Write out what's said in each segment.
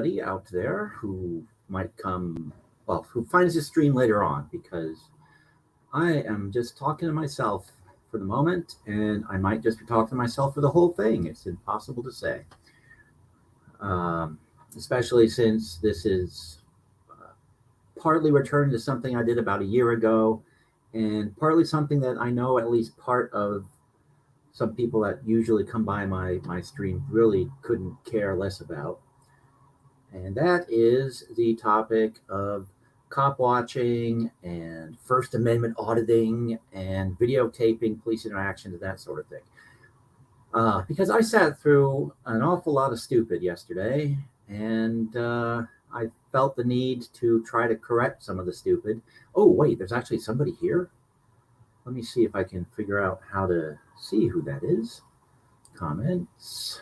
anybody out there who might who finds this stream later on, because I am just talking to myself for the moment, and I might just be talking to myself for the whole thing. It's impossible to say, especially since this is partly returned to something I did about a year ago, and partly something that I know at least part of some people that usually come by my stream really couldn't care less about. And that is the topic of cop watching and First Amendment auditing and videotaping police interactions, that sort of thing. Because I sat through an awful lot of stupid yesterday, and I felt the need to try to correct some of the stupid. Oh, wait, there's actually somebody here? Let me see if I can figure out how to see who that is. Comments.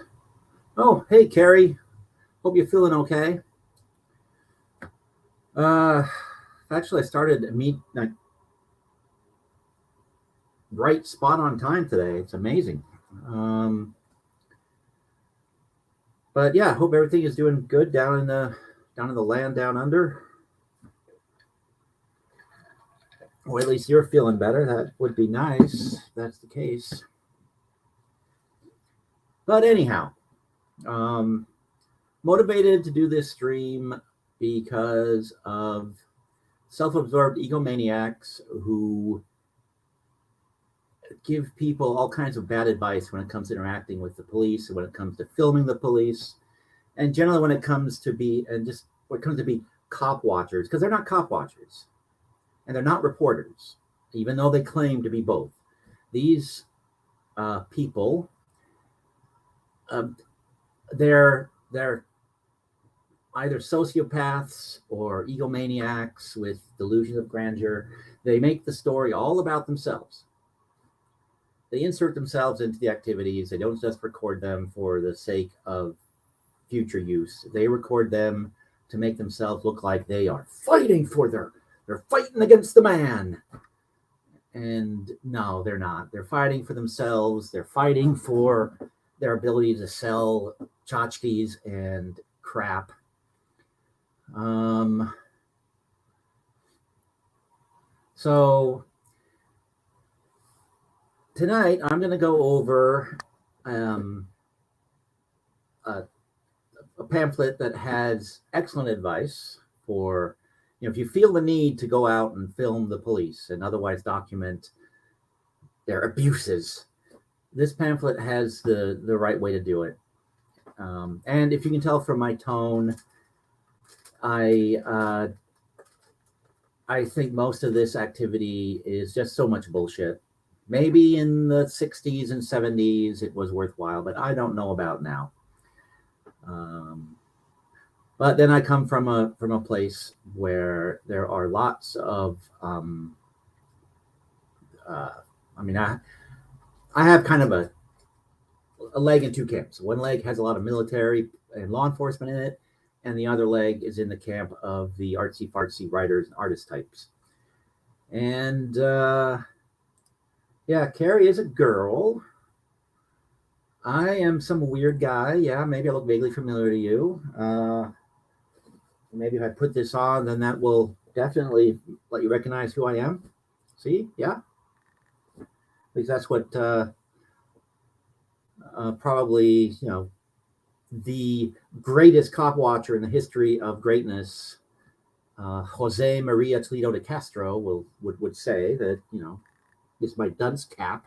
Oh, hey, Carrie. Hope you're feeling okay. Actually, I started right spot on time today. It's amazing. But yeah, hope everything is doing good down in the land down under. Or at least you're feeling better. That would be nice if that's the case. But anyhow, motivated to do this stream because of self-absorbed egomaniacs who give people all kinds of bad advice when it comes to interacting with the police, and when it comes to filming the police, and generally when it comes to be cop watchers, because they're not cop watchers and they're not reporters, even though they claim to be both. These people, they're either sociopaths or egomaniacs with delusions of grandeur. They make the story all about themselves. They insert themselves into the activities. They don't just record them for the sake of future use. They record them to make themselves look like they are fighting they're fighting against the man. And no, they're not. They're fighting for themselves. They're fighting for their ability to sell tchotchkes and crap. So tonight I'm going to go over a pamphlet that has excellent advice for, if you feel the need to go out and film the police and otherwise document their abuses. This pamphlet has the right way to do it. And if you can tell from my tone, I think most of this activity is just so much bullshit. Maybe in the 60s and 70s it was worthwhile, but I don't know about now. But then I come from a place where there are lots of I have kind of a leg in two camps. One leg has a lot of military and law enforcement in it, and the other leg is in the camp of the artsy-fartsy writers and artist types. And yeah, Carrie is a girl. I am some weird guy. Yeah, maybe I look vaguely familiar to you. Maybe if I put this on, then that will definitely let you recognize who I am. See? Yeah. At least that's what probably, the greatest cop watcher in the history of greatness, Jose Maria DeCastro would say that, it's my dunce cap,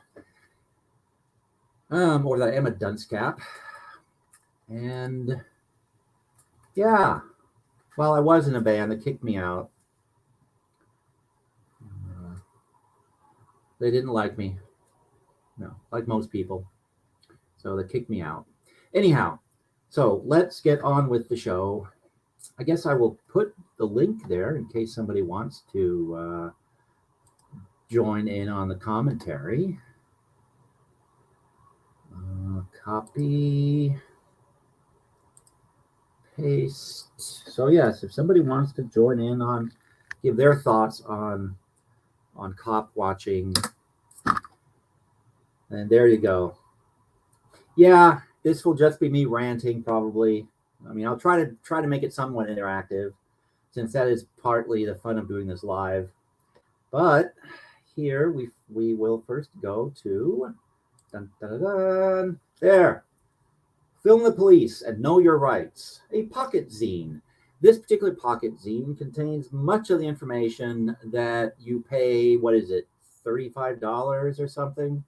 or that I am a dunce cap. And yeah, well, I was in a band that kicked me out. They didn't like me, no, like most people, so they kicked me out. Anyhow, so let's get on with the show. I guess I will put the link there in case somebody wants to join in on the commentary. Copy, paste. So yes, if somebody wants to join in give their thoughts on cop watching, and there you go. Yeah, this will just be me ranting probably. I mean, I'll try to make it somewhat interactive, since that is partly the fun of doing this live. But here we will first go to dun, dun, dun, dun, there. Film the Police and Know Your Rights, a pocket zine. This particular pocket zine contains much of the information that you pay, what is it, $35 or something,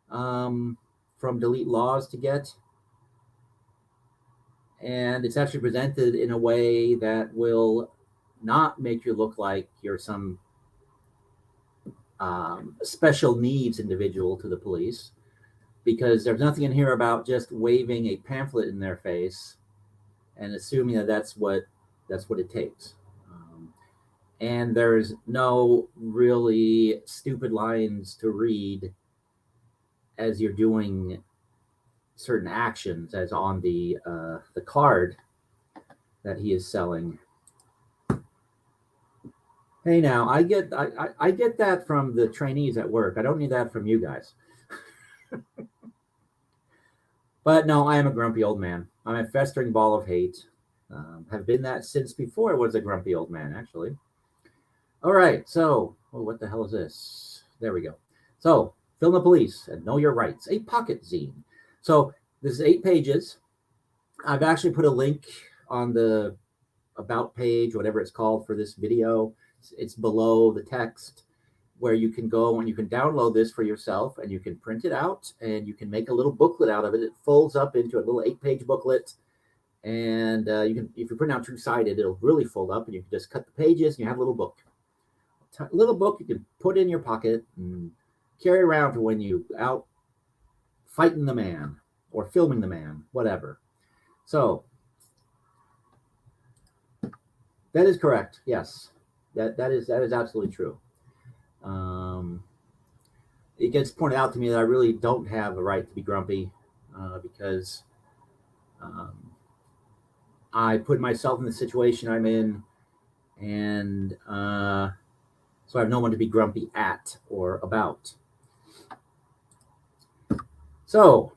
from DeleteLawz to get. And it's actually presented in a way that will not make you look like you're some special needs individual to the police, because there's nothing in here about just waving a pamphlet in their face and assuming that that's what it takes. And there's no really stupid lines to read as you're doing certain actions, as on the card that he is selling. Hey, now I get that from the trainees at work. I don't need that from you guys. But no, I am a grumpy old man. I'm a festering ball of hate. Have been that since before I was a grumpy old man, actually. All right, so, what the hell is this? There we go. So, Film the Police and Know Your Rights, a pocket zine. So, this is 8 pages. I've actually put a link on the About page, whatever it's called for this video. It's below the text, where you can go and you can download this for yourself, and you can print it out, and you can make a little booklet out of it. It folds up into a little 8-page booklet, and you can, if you print out two-sided, it'll really fold up, and you can just cut the pages, and you have a little book. Little book you can put in your pocket and carry around for when you out fighting the man or filming the man, whatever. So that is correct. Yes, that is absolutely true. It gets pointed out to me that I really don't have a right to be grumpy, because I put myself in the situation I'm in, and so I have no one to be grumpy at or about. So,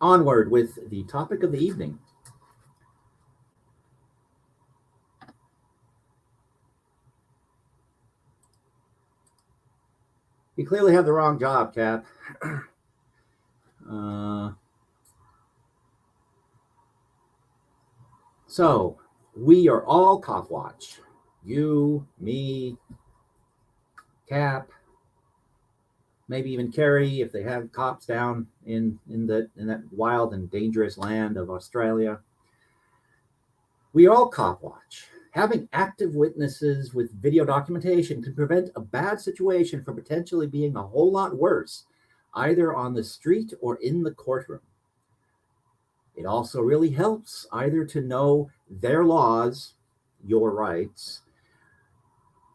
onward with the topic of the evening. You clearly have the wrong job, Cap. So, we are all Cop Watch. You, me, Cap, maybe even Kerry, if they have cops down in that wild and dangerous land of Australia. We all Cop Watch. Having active witnesses with video documentation can prevent a bad situation from potentially being a whole lot worse, either on the street or in the courtroom. It also really helps either to know their laws, your rights,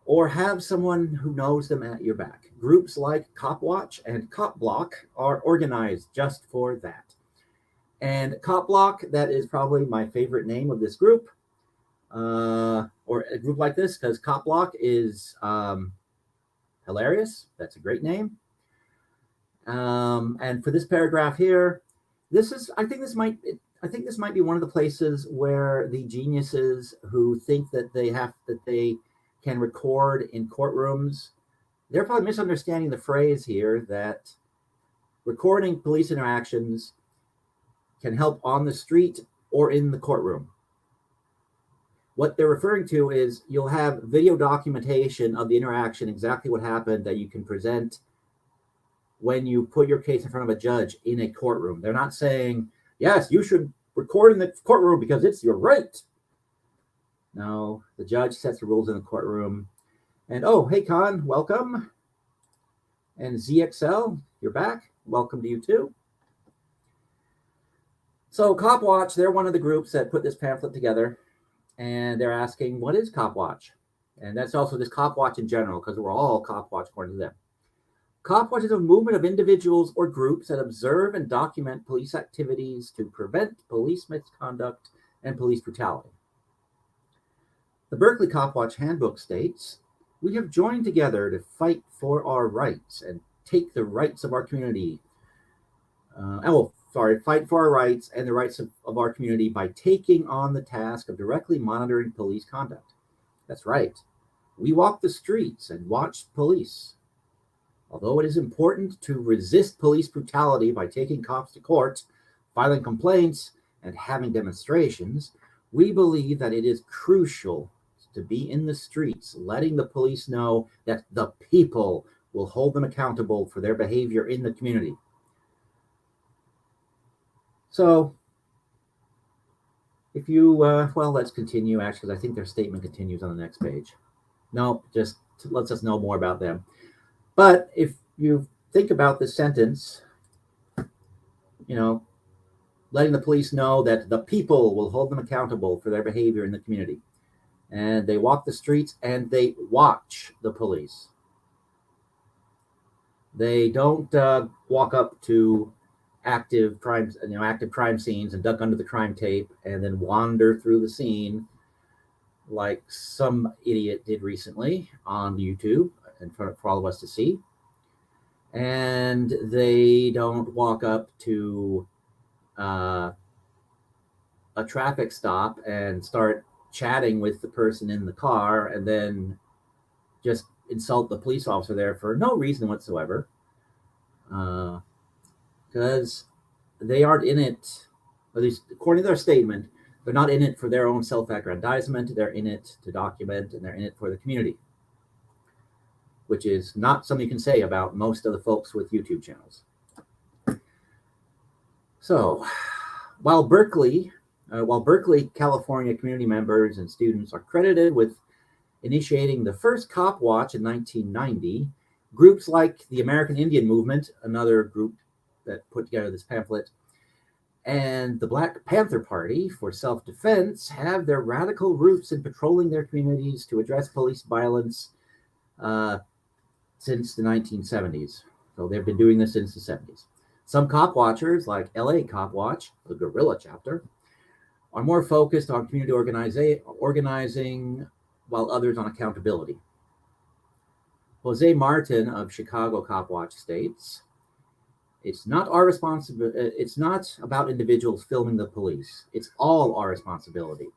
or have someone who knows them at your back. Groups like Cop Watch and Cop Block are organized just for that. And Cop Block, that is probably my favorite name of this group, or a group like this, because Cop Block is hilarious. That's a great name. And for this paragraph here, I think this might be one of the places where the geniuses who think that they can record in courtrooms, they're probably misunderstanding the phrase here that recording police interactions can help on the street or in the courtroom. What they're referring to is you'll have video documentation of the interaction, exactly what happened, that you can present when you put your case in front of a judge in a courtroom. They're not saying, yes, you should record in the courtroom because it's your right. No, the judge sets the rules in the courtroom. And oh, hey, Con, welcome. And ZXL, you're back. Welcome to you too. So Cop Watch, they're one of the groups that put this pamphlet together. And they're asking, what is Cop Watch? And that's also this Cop Watch in general, because we're all Cop Watch according to them. Cop Watch is a movement of individuals or groups that observe and document police activities to prevent police misconduct and police brutality. The Berkeley Cop Watch Handbook states, we have joined together to fight for our rights and take the rights of our community. fight for our rights and the rights of our community by taking on the task of directly monitoring police conduct. That's right. We walk the streets and watch police. Although it is important to resist police brutality by taking cops to court, filing complaints, and having demonstrations, we believe that it is crucial to be in the streets, letting the police know that the people will hold them accountable for their behavior in the community. So, if you, let's continue, actually, because I think their statement continues on the next page. No, just lets us know more about them. But if you think about this sentence, letting the police know that the people will hold them accountable for their behavior in the community. And they walk the streets and they watch the police. They don't walk up to active crime scenes and duck under the crime tape and then wander through the scene like some idiot did recently on YouTube for all of us to see. And they don't walk up to a traffic stop and start chatting with the person in the car and then just insult the police officer there for no reason whatsoever. Because they aren't in it, at least according to their statement, they're not in it for their own self-aggrandizement. They're in it to document, and they're in it for the community, which is not something you can say about most of the folks with YouTube channels. So, while Berkeley, California community members and students are credited with initiating the first cop watch in 1990, groups like the American Indian Movement, another group that put together this pamphlet, and the Black Panther Party for self-defense have their radical roots in patrolling their communities to address police violence since the 1970s. So they've been doing this since the 70s. Some cop watchers, like LA Cop Watch, the guerrilla chapter, are more focused on community organizing, while others on accountability. Jose Martin of Chicago Cop Watch states, it's not our responsibility. It's not about individuals filming the police. It's all our responsibility.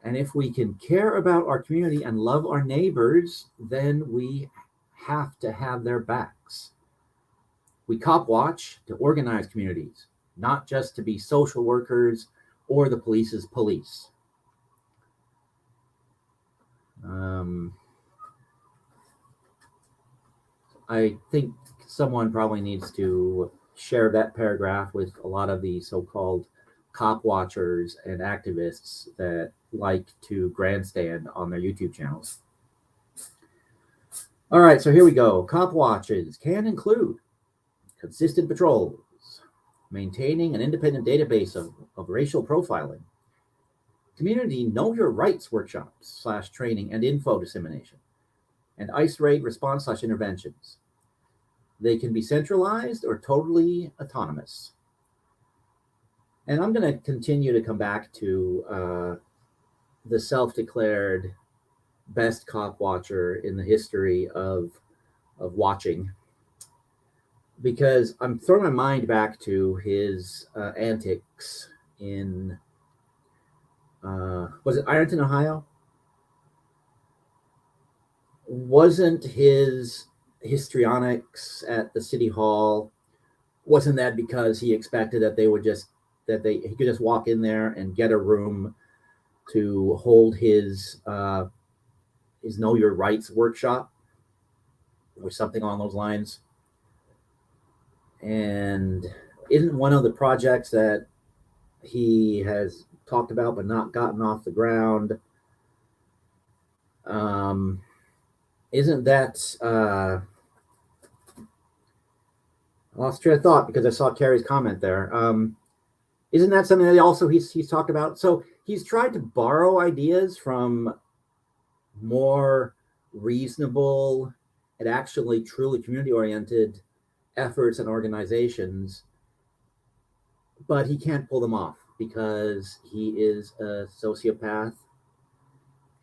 And if we can care about our community and love our neighbors, then we have to have their backs. We cop watch to organize communities, not just to be social workers or the police's police. I think someone probably needs to share that paragraph with a lot of the so-called cop watchers and activists that like to grandstand on their YouTube channels. All right, so here we go. Cop watches can include consistent patrols, maintaining an independent database of racial profiling, community know your rights workshops / training and info dissemination, and ICE raid response / interventions. They can be centralized or totally autonomous. And I'm going to continue to come back to the self-declared best cop watcher in the history of watching, because I'm throwing my mind back to his antics in, was it Ironton, Ohio? Wasn't his histrionics at the city hall, wasn't that because he expected that he could just walk in there and get a room to hold his Know Your Rights workshop or something along those lines? And isn't one of the projects that he has talked about but not gotten off the ground, isn't that I lost train of thought because I saw Carrie's comment there. Isn't that something that he's talked about? So he's tried to borrow ideas from more reasonable and actually truly community-oriented efforts and organizations, but he can't pull them off because he is a sociopath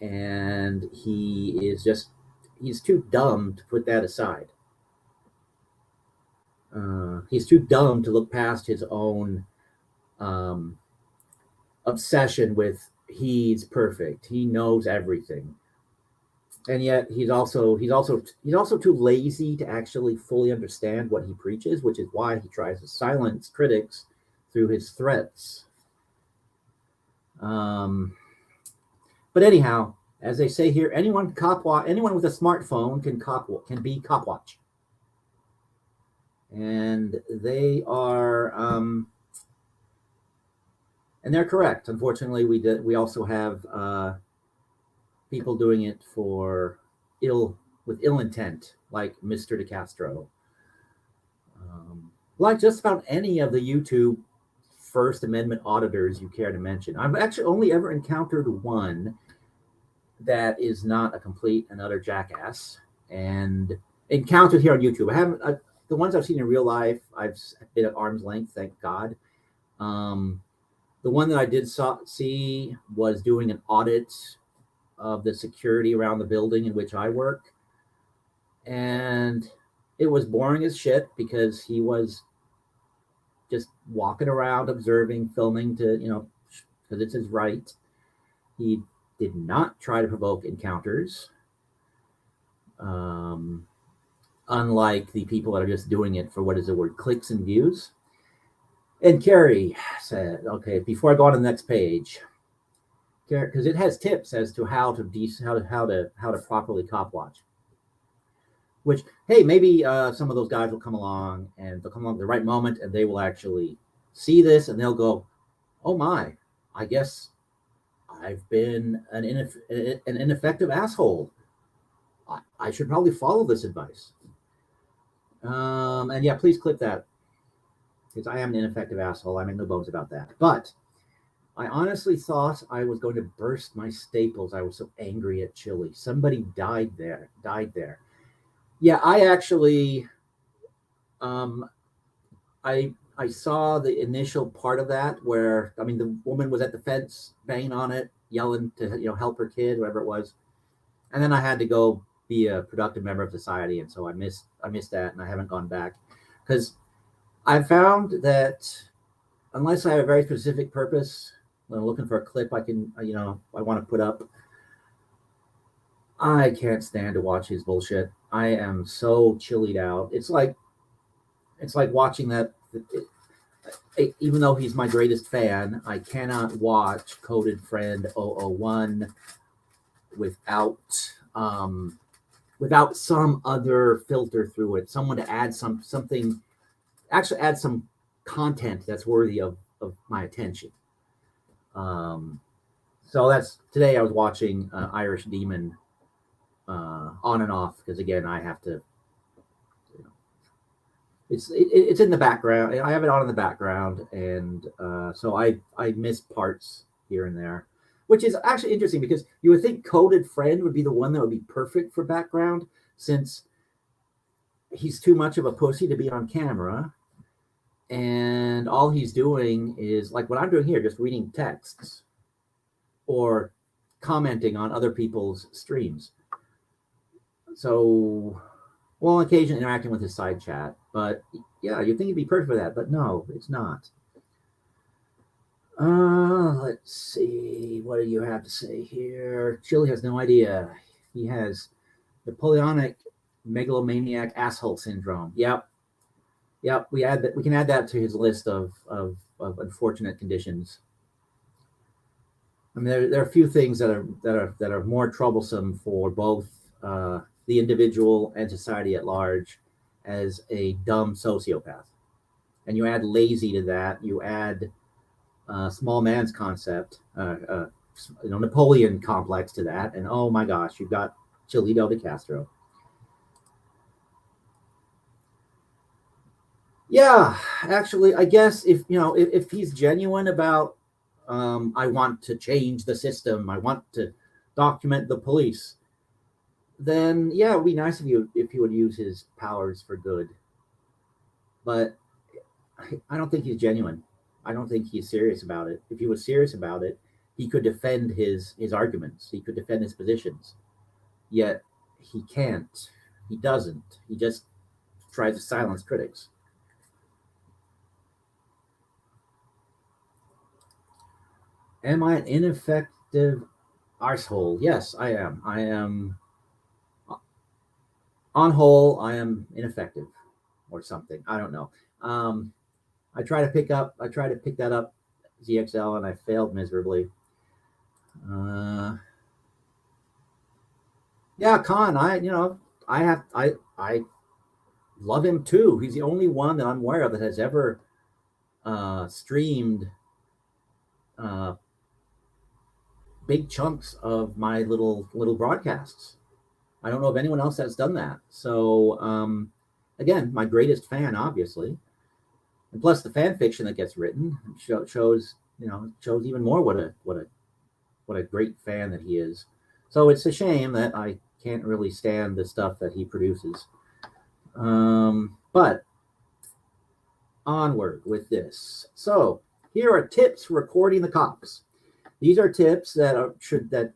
and he's too dumb to put that aside. He's too dumb to look past his own um, obsession with he's perfect. He knows everything, and yet he's also too lazy to actually fully understand what he preaches, which is why he tries to silence critics through his threats. Um, but anyhow, as they say here, anyone with a smartphone can be cop watch, and they are and they're correct. Unfortunately, we also have people doing it with ill intent, like Mr. DeCastro. Like just about any of the YouTube First Amendment auditors you care to mention. I've actually only ever encountered one that is not a complete and utter jackass, and encountered here on YouTube. The ones I've seen in real life, I've been at arm's length, thank God. The one that I did see was doing an audit of the security around the building in which I work. And it was boring as shit because he was just walking around, observing, filming because it's his right. He did not try to provoke encounters. Unlike the people that are just doing it for clicks and views. And Carrie said, okay, before I go on to the next page, because it has tips as to how to properly cop watch. Which, hey, maybe some of those guys will come along at the right moment, and they will actually see this, and they'll go, "Oh my, I guess I've been an ineffective asshole. I should probably follow this advice." And yeah, please clip that, because I am an ineffective asshole. I make no bones about that. But I honestly thought I was going to burst my staples. I was so angry at Chile. Somebody died there. Yeah, I actually, I saw the initial part of that where, the woman was at the fence, banging on it, yelling to help her kid, whatever it was, and then I had to go be a productive member of society, and so I missed that, and I haven't gone back because I found that unless I have a very specific purpose, when I'm looking for a clip I want to put up, I can't stand to watch his bullshit. I am so chillied out. It's like watching that. Even though he's my greatest fan, I cannot watch Coded Friend 001 without some other filter through it. Someone to add something, actually add some content that's worthy of my attention. So that's today. I was watching Irish Demon on and off because again I have to. It's in the background. I have it on in the background, and so I miss parts here and there, which is actually interesting because you would think Coded Friend would be the one that would be perfect for background since he's too much of a pussy to be on camera, and all he's doing is like what I'm doing here, just reading texts or commenting on other people's streams. So, well, occasionally interacting with his side chat, but yeah, you'd think it'd be perfect for that, but no, it's not. Let's see. What do you have to say here? Chile has no idea. He has Napoleonic megalomaniac asshole syndrome. Yep. We can add that to his list of unfortunate conditions. I mean, there are a few things that are more troublesome for both the individual and society at large as a dumb sociopath. And you add lazy to that. You add small man's concept, Napoleon complex to that, and oh my gosh, you've got Chilito DeCastro. Yeah, actually, I guess if he's genuine about I want to change the system, I want to document the police, then yeah, it would be nice if he would use his powers for good. But I don't think he's genuine. I don't think he's serious about it. If he was serious about it, he could defend his arguments. He could defend his positions. Yet he can't. He doesn't. He just tries to silence critics. Am I an ineffective arsehole? Yes, I am. I am, on whole, I am ineffective or something. I don't know. Um, I try to pick that up, ZXL, and I failed miserably. Uh, yeah, Khan, I love him too. He's the only one that I'm aware of that has ever streamed uh, big chunks of my little broadcasts. I don't know of anyone else that's done that. So again, my greatest fan, obviously, and plus the fan fiction that gets written shows shows even more what a great fan that he is. So it's a shame that I can't really stand the stuff that he produces. But onward with this. So here are tips for recording the cops. These are tips that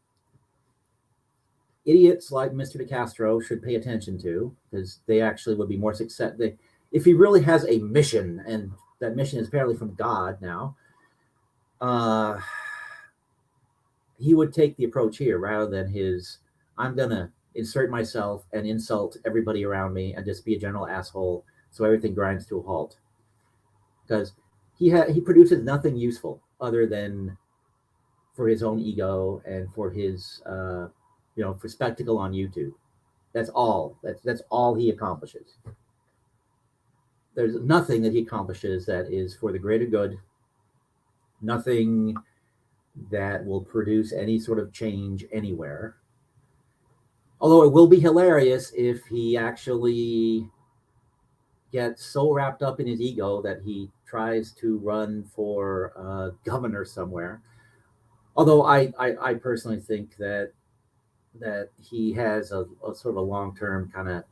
idiots like Mr. DeCastro should pay attention to, because they actually would be more success. If he really has a mission, and that mission is apparently from God now, he would take the approach here rather than his, I'm going to insert myself and insult everybody around me and just be a general asshole so everything grinds to a halt. Because he produces nothing useful other than for his own ego and for his for spectacle on YouTube. That's all. That's all he accomplishes. There's nothing that he accomplishes that is for the greater good. Nothing that will produce any sort of change anywhere. Although it will be hilarious if he actually gets so wrapped up in his ego that he tries to run for governor somewhere. Although I personally think that he has a sort of a long-term kind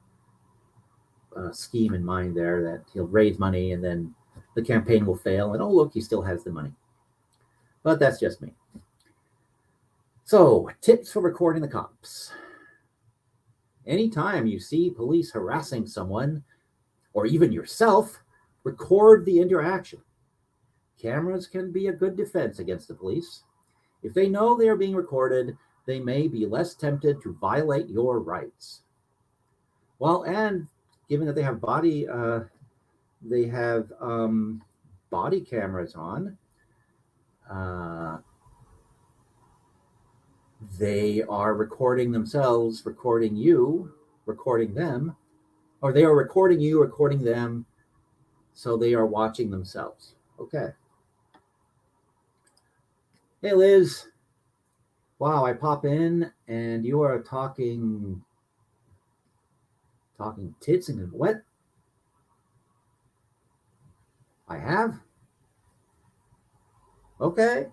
of scheme in mind there, that he'll raise money and then the campaign will fail and, oh, look, he still has the money. But that's just me. So, tips for recording the cops. Anytime you see police harassing someone, or even yourself, record the interaction. Cameras can be a good defense against the police. If they know they are being recorded, they may be less tempted to violate your rights. Well, and given that they have body cameras on, they are recording themselves, recording you, recording them, or they are recording you, recording them, so they are watching themselves. Okay. Hey, Liz. Wow, I pop in and you are talking tits and what? I have? Okay.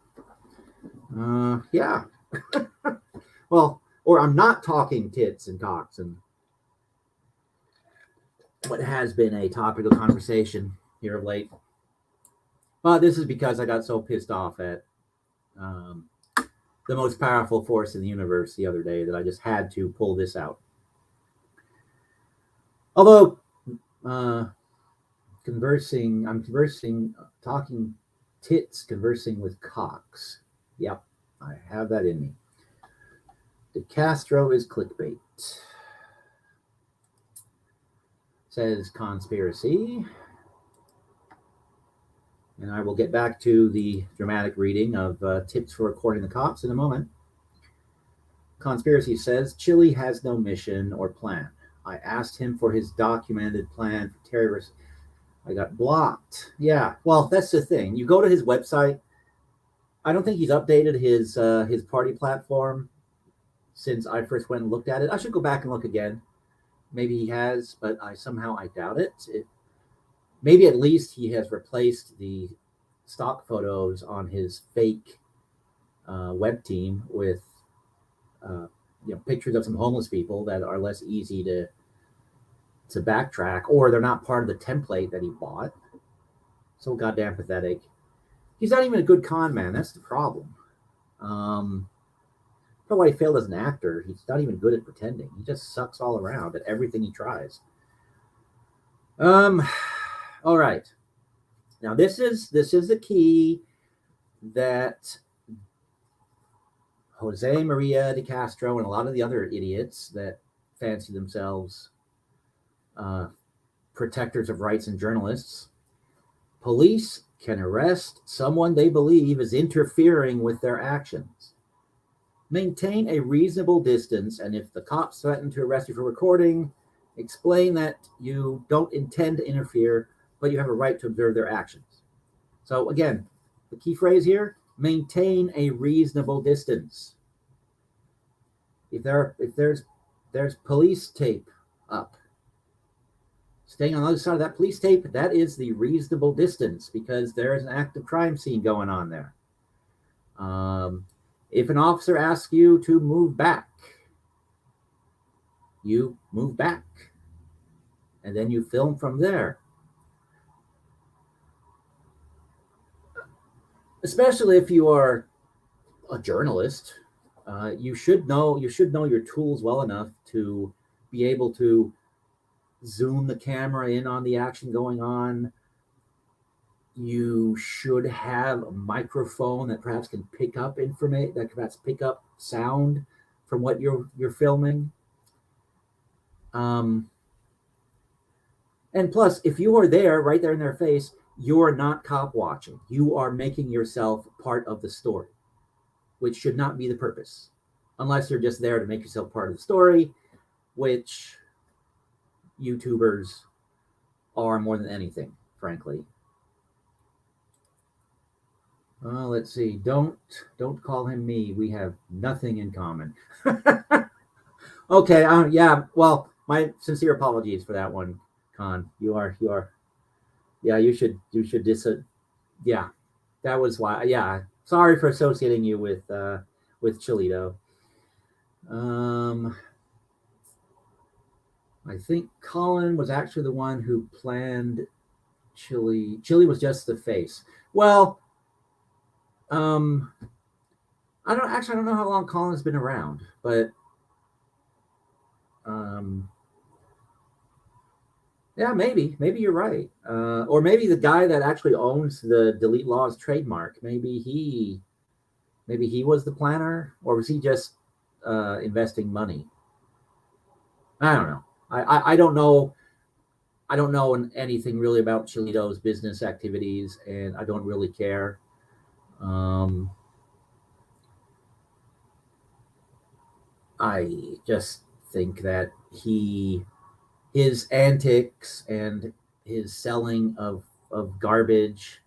Yeah. Well, or I'm not talking tits and cocks and what has been a topic of conversation here of late. But this is because I got so pissed off at the most powerful force in the universe the other day that I just had to pull this out. Although I'm talking tits, conversing with cocks. Yep, I have that in me. DeCastro is clickbait. Says conspiracy. And I will get back to the dramatic reading of tips for recording the cops in a moment. Conspiracy says Chile has no mission or plan. I asked him for his documented plan for terrorists. I got blocked. Yeah, well, that's the thing. You go to his website. I don't think he's updated his party platform since I first went and looked at it. I should go back and look again. Maybe he has, but I doubt it. Maybe at least he has replaced the stock photos on his fake web team with pictures of some homeless people that are less easy to backtrack, or they're not part of the template that he bought. So goddamn pathetic. He's not even a good con man. That's the problem. That's why he failed as an actor. He's not even good at pretending. He just sucks all around at everything he tries. All right. Now this is the key that Jose Maria DeCastro and a lot of the other idiots that fancy themselves protectors of rights and journalists, police can arrest someone they believe is interfering with their actions. Maintain a reasonable distance, and if the cops threaten to arrest you for recording, explain that you don't intend to interfere, but you have a right to observe their actions. So again, the key phrase here, maintain a reasonable distance. If there's police tape up, staying on the other side of that police tape, that is the reasonable distance because there is an active crime scene going on there. If an officer asks you to move back, you move back, and then you film from there. Especially if you are a journalist, you should know your tools well enough to be able to zoom the camera in on the action going on. You should have a microphone that perhaps can pick up information, that perhaps pick up sound from what you're filming. And plus, if you are there, right there in their face, you're not cop watching. You are making yourself part of the story, which should not be the purpose, unless you're just there to make yourself part of the story, which YouTubers are more than anything, frankly. Let's see. Don't call him me. We have nothing in common. Okay. Yeah. Well, my sincere apologies for that one, Con. You are. Yeah. You should. Yeah. That was why. Yeah. Sorry for associating you with Chilito. I think Colin was actually the one who planned Chili. Chili was just the face. Well, I don't know how long Colin's been around, but yeah, maybe you're right. Or maybe the guy that actually owns the DeleteLawz trademark, maybe he was the planner, or was he just investing money? I don't know. I don't know. I don't know anything really about Chilito's business activities, and I don't really care. I just think that his antics and his selling of garbage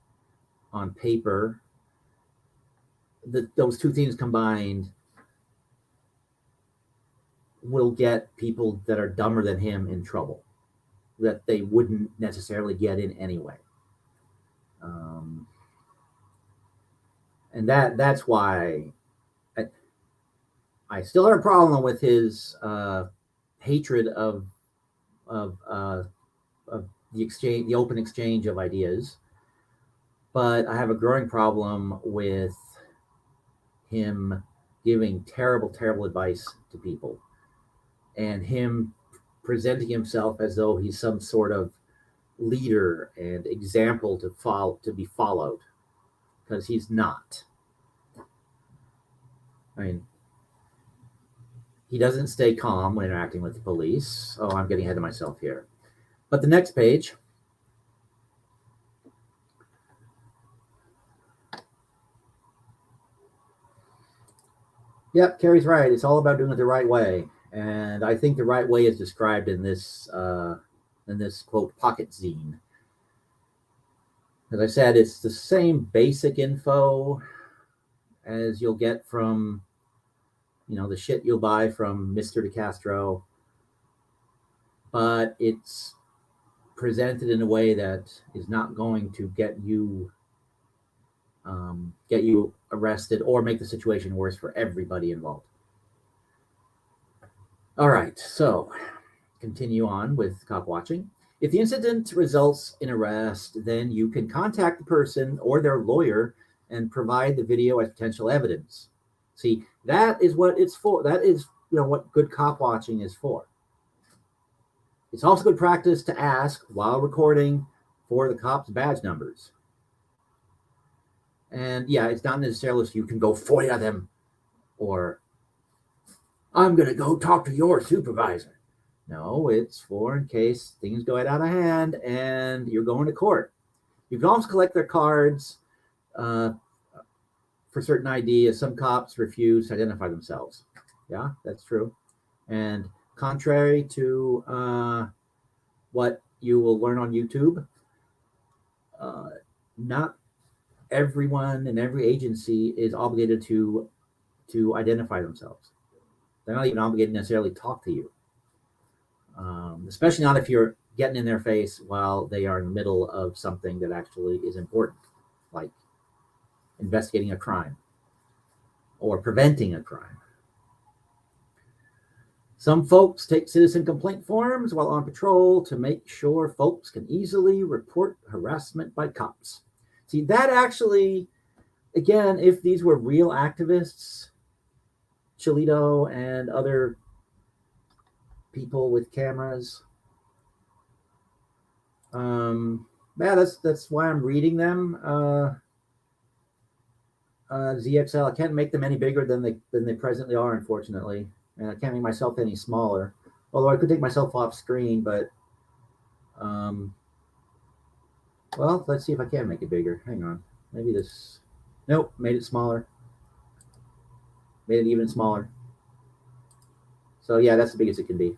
on paper, those two things combined will get people that are dumber than him in trouble that they wouldn't necessarily get in anyway. And that's why I still have a problem with his hatred of the open exchange of ideas, but I have a growing problem with him giving terrible advice to people, and him presenting himself as though he's some sort of leader and example to be followed, because he's not. I mean, he doesn't stay calm when interacting with the police. Oh, I'm getting ahead of myself here. But the next page. Yep, Carrie's right. It's all about doing it the right way. And I think the right way is described in this quote pocket zine. As I said, it's the same basic info as you'll get from, the shit you'll buy from Mr. DeCastro, but it's presented in a way that is not going to get you arrested or make the situation worse for everybody involved. All right, so continue on with cop watching. If the incident results in arrest, then you can contact the person or their lawyer and provide the video as potential evidence. See, that is what it's for. That is, what good cop watching is for. It's also good practice to ask while recording for the cops' badge numbers. And yeah, it's not necessarily so you can go FOIA them or I'm going to go talk to your supervisor. No, it's for in case things go out of hand and you're going to court. You can always collect their cards for certain ideas. Some cops refuse to identify themselves. Yeah, that's true. And contrary to what you will learn on YouTube, not everyone in every agency is obligated to identify themselves. They're not even obligated to necessarily talk to you, especially not if you're getting in their face while they are in the middle of something that actually is important, like investigating a crime or preventing a crime. Some folks take citizen complaint forms while on patrol to make sure folks can easily report harassment by cops. See, that actually, again, if these were real activists, Cholito and other people with cameras, yeah, that's why I'm reading them. ZXL, I can't make them any bigger than they presently are, unfortunately, and I can't make myself any smaller. Although I could take myself off screen, but well, let's see if I can make it bigger. Hang on, maybe this. Nope, made it smaller. Made it even smaller. So yeah, that's the biggest it can be.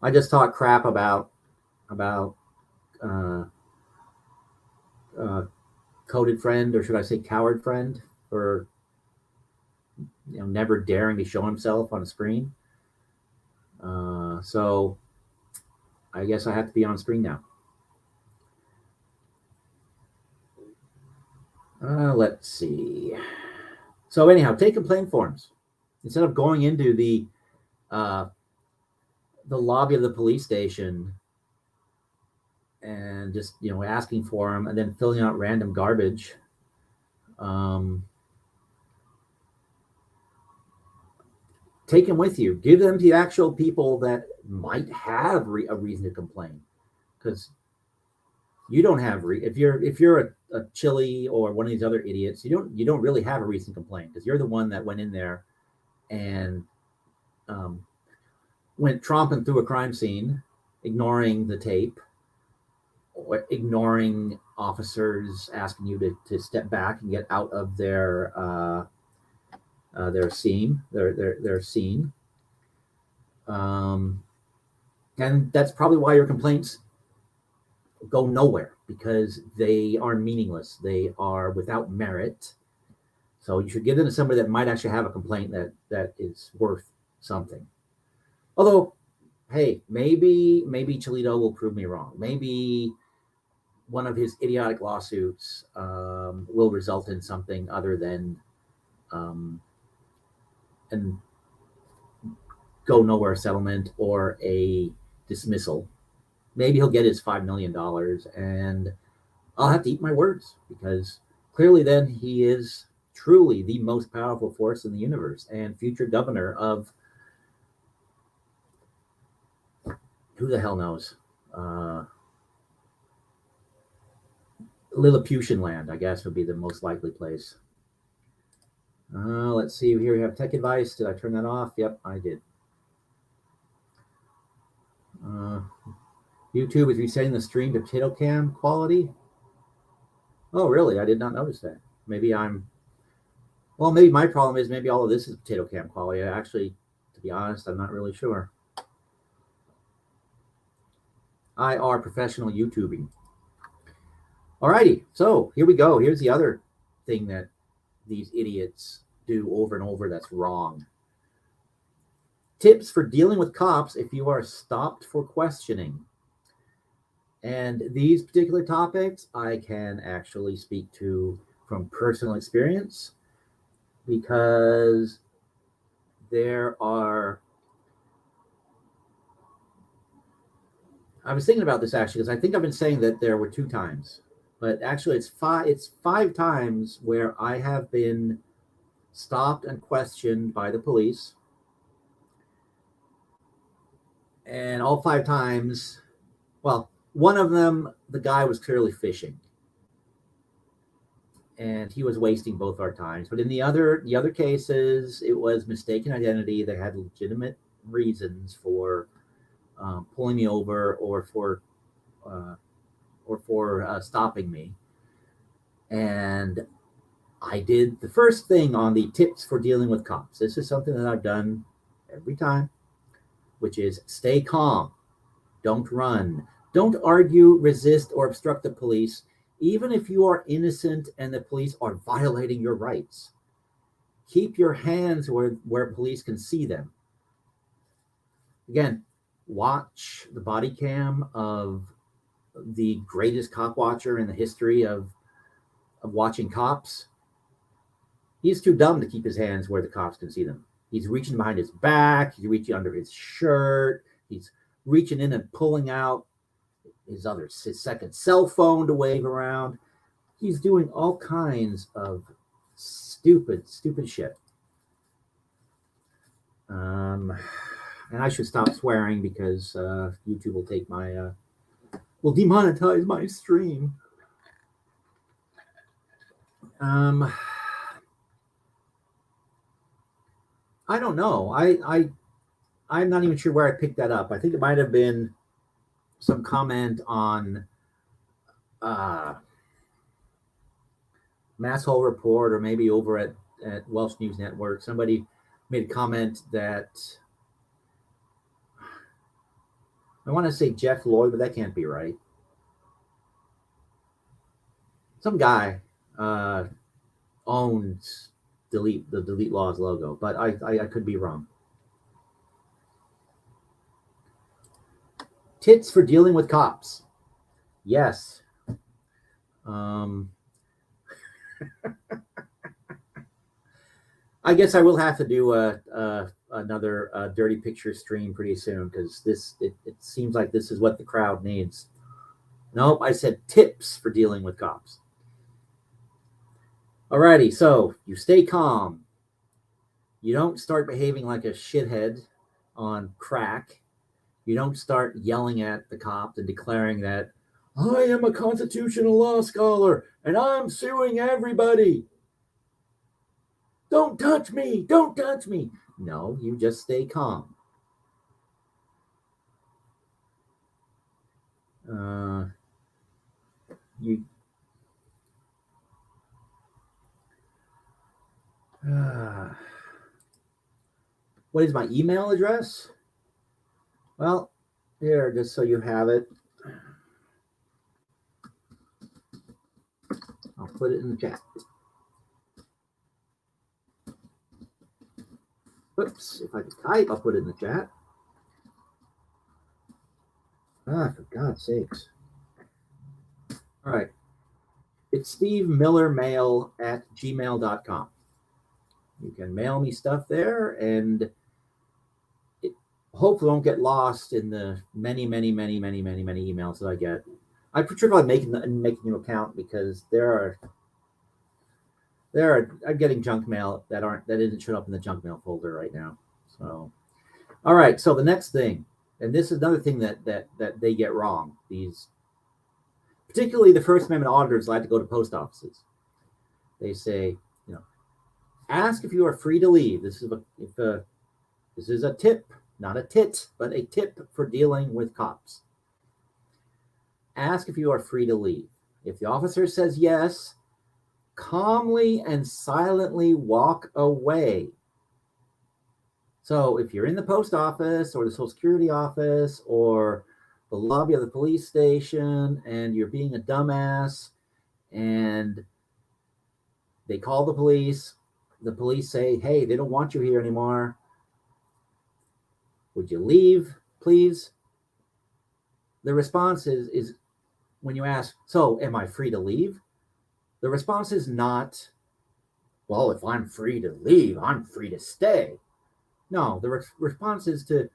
I just talk crap about coded friend, or should I say coward friend, for never daring to show himself on a screen. So I guess I have to be on screen now. Let's see. So anyhow, take complaint forms. Instead of going into the lobby of the police station and just asking for them and then filling out random garbage, take them with you. Give them to the actual people that might have a reason to complain, because you don't have if you're a Chili or one of these other idiots, you don't really have a reason to complain, because you're the one that went in there and went tromping through a crime scene, ignoring the tape, or ignoring officers asking you to step back and get out of their scene. And that's probably why your complaints go nowhere, because they are meaningless. They are without merit. So you should give them to somebody that might actually have a complaint that is worth something. Although, hey, maybe Cholito will prove me wrong. Maybe one of his idiotic lawsuits will result in something other than an go nowhere settlement or a dismissal. Maybe he'll get his $5 million, and I'll have to eat my words, because clearly then he is truly the most powerful force in the universe and future governor of who the hell knows. Lilliputian land, I guess, would be the most likely place. Let's see. Here we have tech advice. Did I turn that off? Yep, I did. YouTube is resetting the stream to potato cam quality. Oh, really? I did not notice that. Maybe my problem is maybe all of this is potato cam quality. Actually, to be honest, I'm not really sure. I are professional YouTubing. Alrighty, so here we go. Here's the other thing that these idiots do over and over that's wrong. Tips for dealing with cops if you are stopped for questioning. And these particular topics I can actually speak to from personal experience, because I was thinking about this actually, because I think I've been saying that there were 2 times, but actually it's 5 times where I have been stopped and questioned by the police. And all 5 times, well, one of them, the guy was clearly fishing. and he was wasting both our times. But in the other cases, it was mistaken identity. They had legitimate reasons for pulling me over uh, or for stopping me. And I did the first thing on the tips for dealing with cops. This is something that I've done every time, which is stay calm, don't run, don't argue, resist, or obstruct the police, even if you are innocent and the police are violating your rights. Keep your hands where police can see them. Again, watch the body cam of the greatest cop watcher in the history of watching cops. He's too dumb to keep his hands where the cops can see them. He's reaching behind his back. He's reaching under his shirt. He's reaching in and pulling out his second cell phone to wave around. He's doing all kinds of stupid shit. And I should stop swearing because YouTube will take will demonetize my stream. I don't know. I'm not even sure where I picked that up. I think it might have been some comment on Masshole Report, or maybe over at Welsh News Network. Somebody made a comment that I want to say Jeff Lloyd, but that can't be right. Some guy owns the DeleteLawz logo, but I could be wrong. Tips for dealing with cops. Yes. I guess I will have to do another dirty picture stream pretty soon, because it seems like this is what the crowd needs. Nope, I said tips for dealing with cops. Alrighty, so you stay calm. You don't start behaving like a shithead on crack. You don't start yelling at the cop and declaring that I am a constitutional law scholar and I'm suing everybody. Don't touch me. Don't touch me. No, you just stay calm. What is my email address? Well, here, just so you have it. I'll put it in the chat. Oops, if I can type, I'll put it in the chat. For God's sakes. All right. It's stevemillermail@gmail.com. You can mail me stuff there, and it hopefully won't get lost in the many emails that I get. I particularly making a new account because I'm getting junk mail that isn't showing up in the junk mail folder right now. So, all right. So the next thing, and this is another thing that they get wrong. Particularly the First Amendment auditors like to go to post offices. They say, ask if you are free to leave. This is a tip, not a tit, but a tip for dealing with cops. Ask if you are free to leave. If the officer says yes, calmly and silently walk away. So if you're in the post office or the Social Security office or the lobby of the police station and you're being a dumbass and they call the police say, hey, they don't want you here anymore. Would you leave, please? The response is when you ask, so am I free to leave? The response is not, well, if I'm free to leave, I'm free to stay. No, the response is to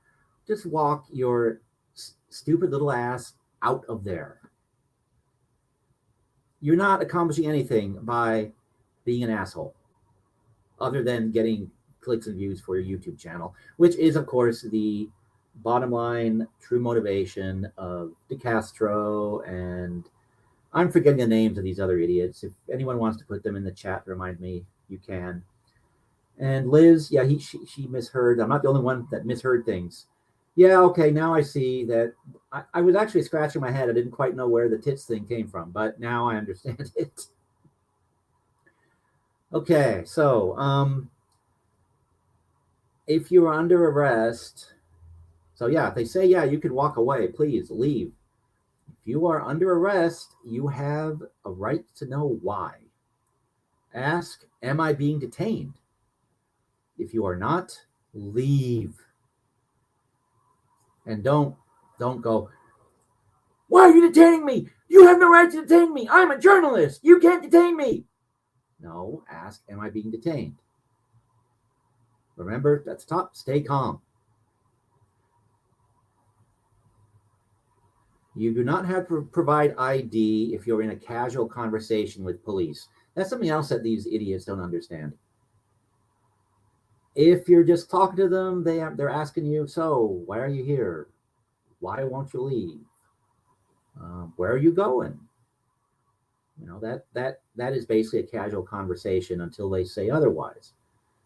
just walk your stupid little ass out of there. You're not accomplishing anything by being an asshole, other than getting clicks and views for your YouTube channel, which is, of course, the bottom line true motivation of DeCastro and I'm forgetting the names of these other idiots. If anyone wants to put them in the chat, remind me, you can. And Liz, yeah, she misheard. I'm not the only one that misheard things. Yeah, okay, now I see that. I was actually scratching my head. I didn't quite know where the tits thing came from, but now I understand it. Okay, so if you are under arrest, so yeah, if they say, yeah, you can walk away, please leave. If you are under arrest, you have a right to know why. Ask, am I being detained? If you are not, leave. And don't go, why are you detaining me? You have no right to detain me. I'm a journalist. You can't detain me. No, ask, am I being detained? Remember, at the top, stay calm. You do not have to provide ID if you're in a casual conversation with police. That's something else that these idiots don't understand. If you're just talking to them, they're asking you, so why are you here? Why won't you leave? Where are you going? You know, that is basically a casual conversation until they say otherwise.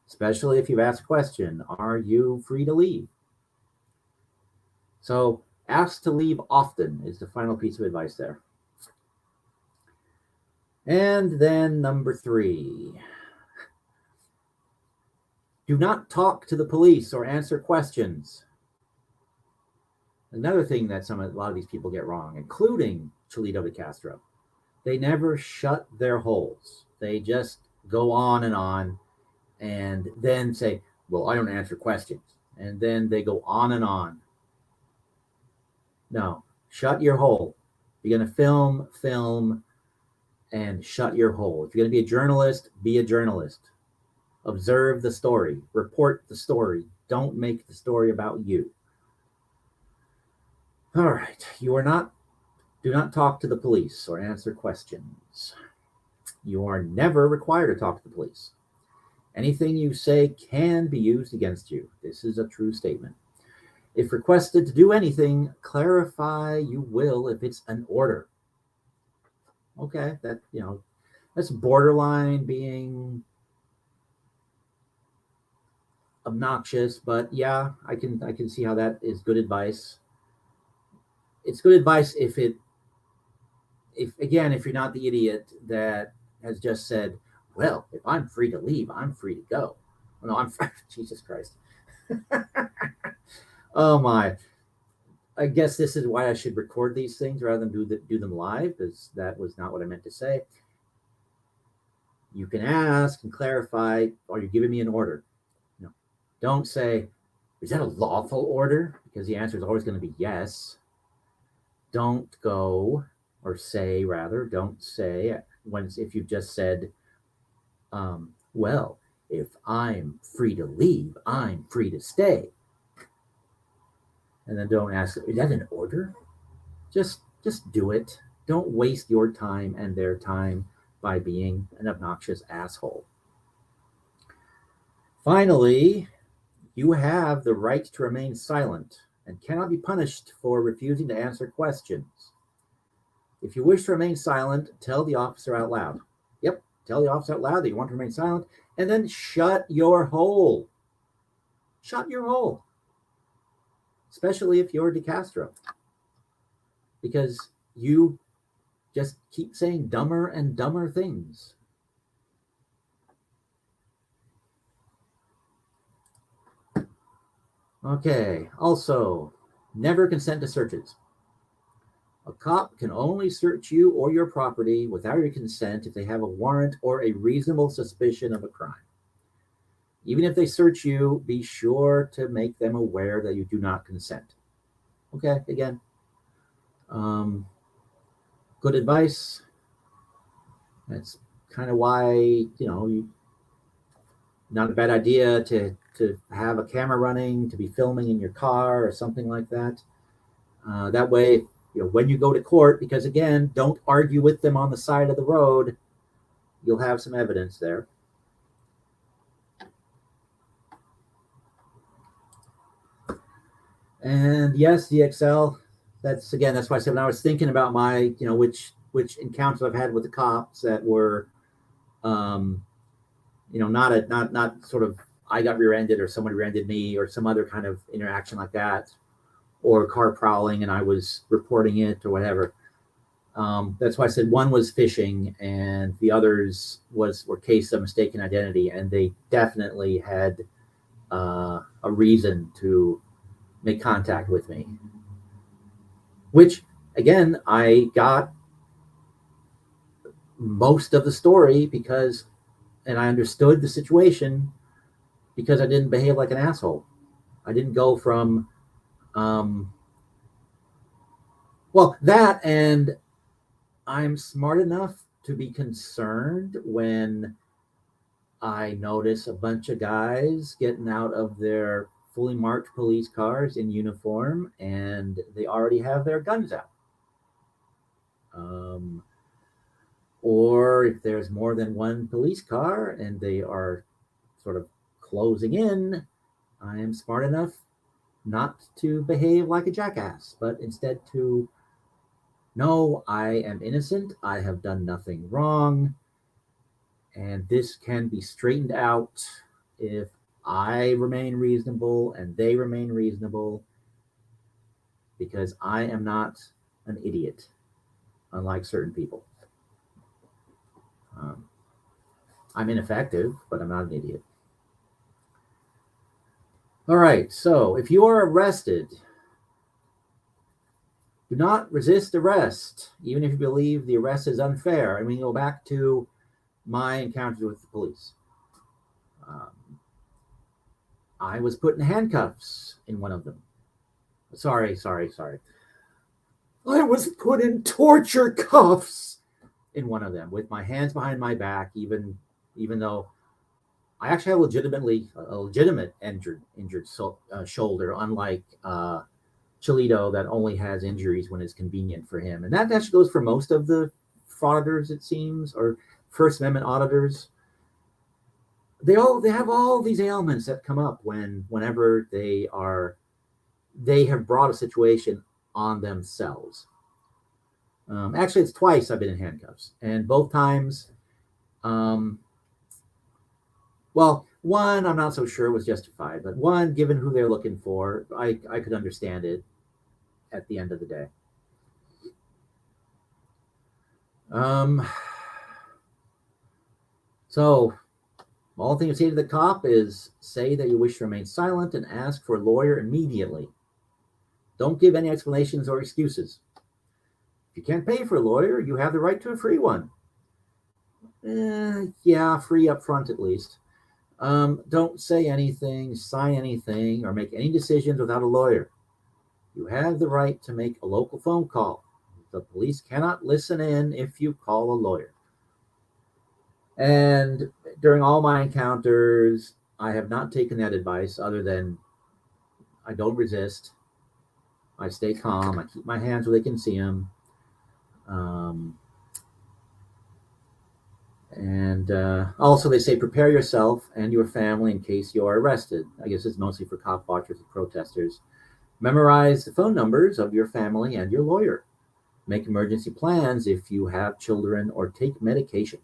Especially if you've asked a question, are you free to leave? So ask to leave often is the final piece of advice there. And then number 3, do not talk to the police or answer questions. Another thing that a lot of these people get wrong, including Maria DeCastro, they never shut their holes. They just go on and then say, well, I don't answer questions. And then they go on and on. No, shut your hole. If you're going to film, and shut your hole. If you're going to be a journalist, be a journalist. Observe the story. Report the story. Don't make the story about you. All right. Do not talk to the police or answer questions. You are never required to talk to the police. Anything you say can be used against you. This is a true statement. If requested to do anything, clarify you will if it's an order. Okay, that's borderline being obnoxious, but yeah, I can see how that is good advice. It's good advice if you're not the idiot that has just said, well, if I'm free to leave, I'm free to go. No, I'm Jesus Christ. Oh my. I guess this is why I should record these things rather than do them live, because that was not what I meant to say. You can ask and clarify, are you giving me an order? No. Don't say, is that a lawful order? Because the answer is always going to be yes. Don't go, or say rather, don't say if you've just said, well, if I'm free to leave, I'm free to stay. And then don't ask, is that an order? Just do it. Don't waste your time and their time by being an obnoxious asshole. Finally, you have the right to remain silent and cannot be punished for refusing to answer questions. If you wish to remain silent, tell the officer out loud. Yep, tell the officer out loud that you want to remain silent, and then shut your hole. Shut your hole. Especially if you're DeCastro. Because you just keep saying dumber and dumber things. Okay, also, never consent to searches. A cop can only search you or your property without your consent if they have a warrant or a reasonable suspicion of a crime. Even if they search you, be sure to make them aware that you do not consent. Okay, again, good advice. That's kind of why, not a bad idea to have a camera running, to be filming in your car or something like that. That way, when you go to court, because again, don't argue with them on the side of the road, you'll have some evidence there. And yes, DXL, that's why I said when I was thinking about my, which which encounters I've had with the cops that were, not sort of I got rear-ended or somebody rear-ended me or some other kind of interaction like that, or car prowling and I was reporting it or whatever. That's why I said one was phishing and the others were cases of mistaken identity, and they definitely had a reason to make contact with me. Which, again, I got most of the story and I understood the situation because I didn't behave like an asshole. I didn't go from, that, and I'm smart enough to be concerned when I notice a bunch of guys getting out of their fully marked police cars in uniform and they already have their guns out. Or if there's more than one police car and they are sort of closing in, I am smart enough not to behave like a jackass, but instead to know I am innocent, I have done nothing wrong, and this can be straightened out if I remain reasonable and they remain reasonable, because I am not an idiot, unlike certain people. I'm ineffective, but I'm not an idiot. All right, so if you are arrested, do not resist arrest, even if you believe the arrest is unfair. And we go back to my encounters with the police. I was put in handcuffs in one of them. Sorry. I was put in torture cuffs in one of them with my hands behind my back, even though I actually have a legitimate injured shoulder, unlike Cholito that only has injuries when it's convenient for him. And that actually goes for most of the frauditors, it seems, or First Amendment auditors. They have all these ailments that come up whenever they have brought a situation on themselves. Actually, it's twice I've been in handcuffs, and both times, one I'm not so sure was justified, but one, given who they're looking for, I could understand it at the end of the day. So all thing you say to the cop is say that you wish to remain silent and ask for a lawyer immediately. Don't give any explanations or excuses. If you can't pay for a lawyer, you have the right to a free one. Free up front at least. Don't say anything, sign anything, or make any decisions without a lawyer. You have the right to make a local phone call. The police cannot listen in if you call a lawyer. And during all my encounters, I have not taken that advice other than I don't resist. I stay calm. I keep my hands where they can see them. Also, they say prepare yourself and your family in case you are arrested. I guess it's mostly for cop watchers and protesters. Memorize the phone numbers of your family and your lawyer. Make emergency plans if you have children or take medication.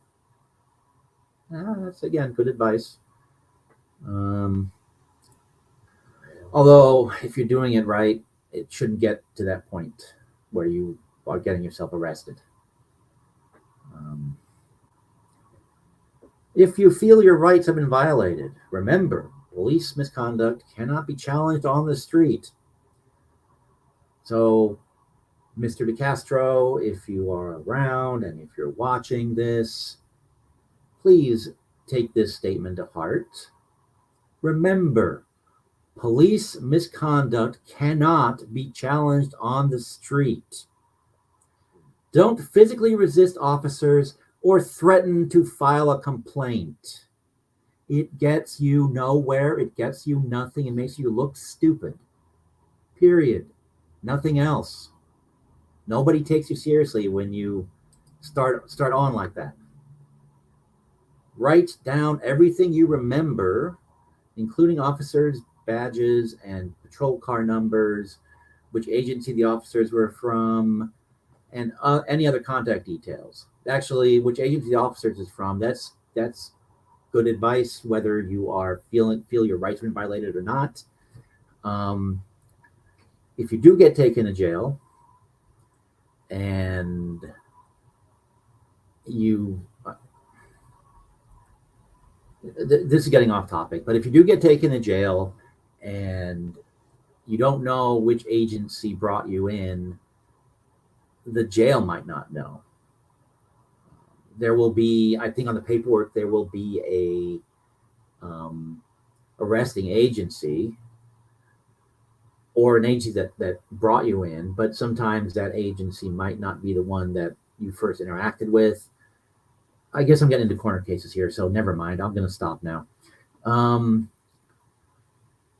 That's, again, good advice. Although, if you're doing it right, it shouldn't get to that point where you are getting yourself arrested. If you feel your rights have been violated, remember, police misconduct cannot be challenged on the street. So, Mr. DeCastro, if you are around and if you're watching this, please take this statement to heart. Remember, police misconduct cannot be challenged on the street. Don't physically resist officers or threaten to file a complaint. It gets you nowhere. It gets you nothing. It makes you look stupid. Period. Nothing else. Nobody takes you seriously when you start on like that. Write down everything you remember, including officers' badges and patrol car numbers, which agency the officers were from, and any other contact details. Actually, which agency the officers is from. That's good advice, whether you are feel your rights been violated or not. Um, if you do get taken to jail and you this is getting off topic, but if you do get taken to jail and you don't know which agency brought you in, the jail might not know. There will be, I think on the paperwork, there will be a arresting agency or an agency that brought you in, but sometimes that agency might not be the one that you first interacted with. I guess I'm getting into corner cases here, so never mind. I'm going to stop now.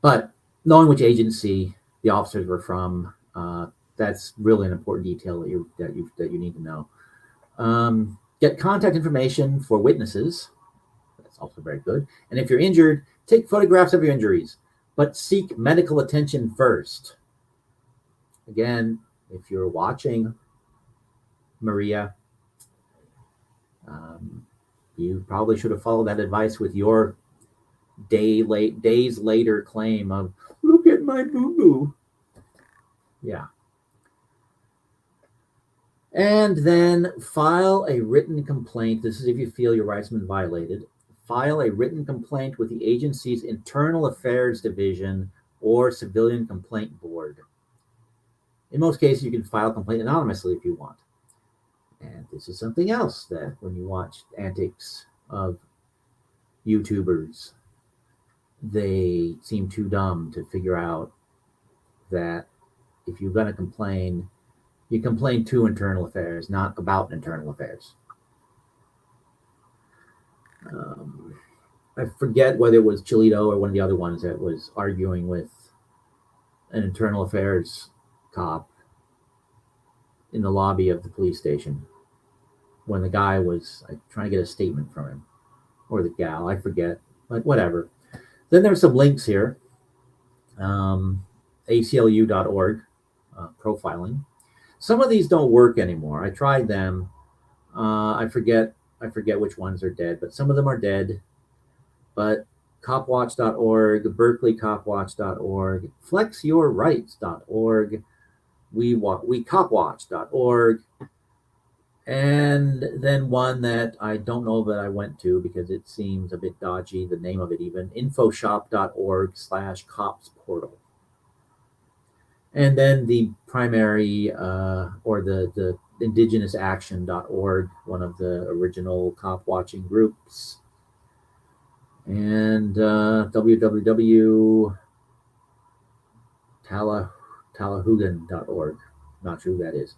But knowing which agency the officers were from, that's really an important detail that you need to know. Get contact information for witnesses. That's also very good. And if you're injured, take photographs of your injuries, but seek medical attention first. Again, if you're watching, Maria, you probably should have followed that advice with your days later claim of, look at my boo-boo. Yeah. And then file a written complaint. This is if you feel your rights have been violated. File a written complaint with the agency's Internal Affairs Division or Civilian Complaint Board. In most cases, you can file a complaint anonymously if you want. And this is something else that when you watch antics of YouTubers, they seem too dumb to figure out that if you're going to complain, you complain to Internal Affairs, not about Internal Affairs. I forget whether it was Chilito or one of the other ones that was arguing with an Internal Affairs cop in the lobby of the police station when the guy was trying to get a statement from him, or the gal, I forget, but whatever. Then there's some links here. ACLU.org, profiling. Some of these don't work anymore. I tried them. I forget which ones are dead, but some of them are dead. But copwatch.org, berkeleycopwatch.org, flexyourrights.org, wecopwatch.org, and then one that I don't know that I went to because it seems a bit dodgy, the name of it even, infoshop.org/copsportal. And then the primary or the indigenousaction.org, one of the original cop watching groups, and www.tallahugan.org. Not sure who that is.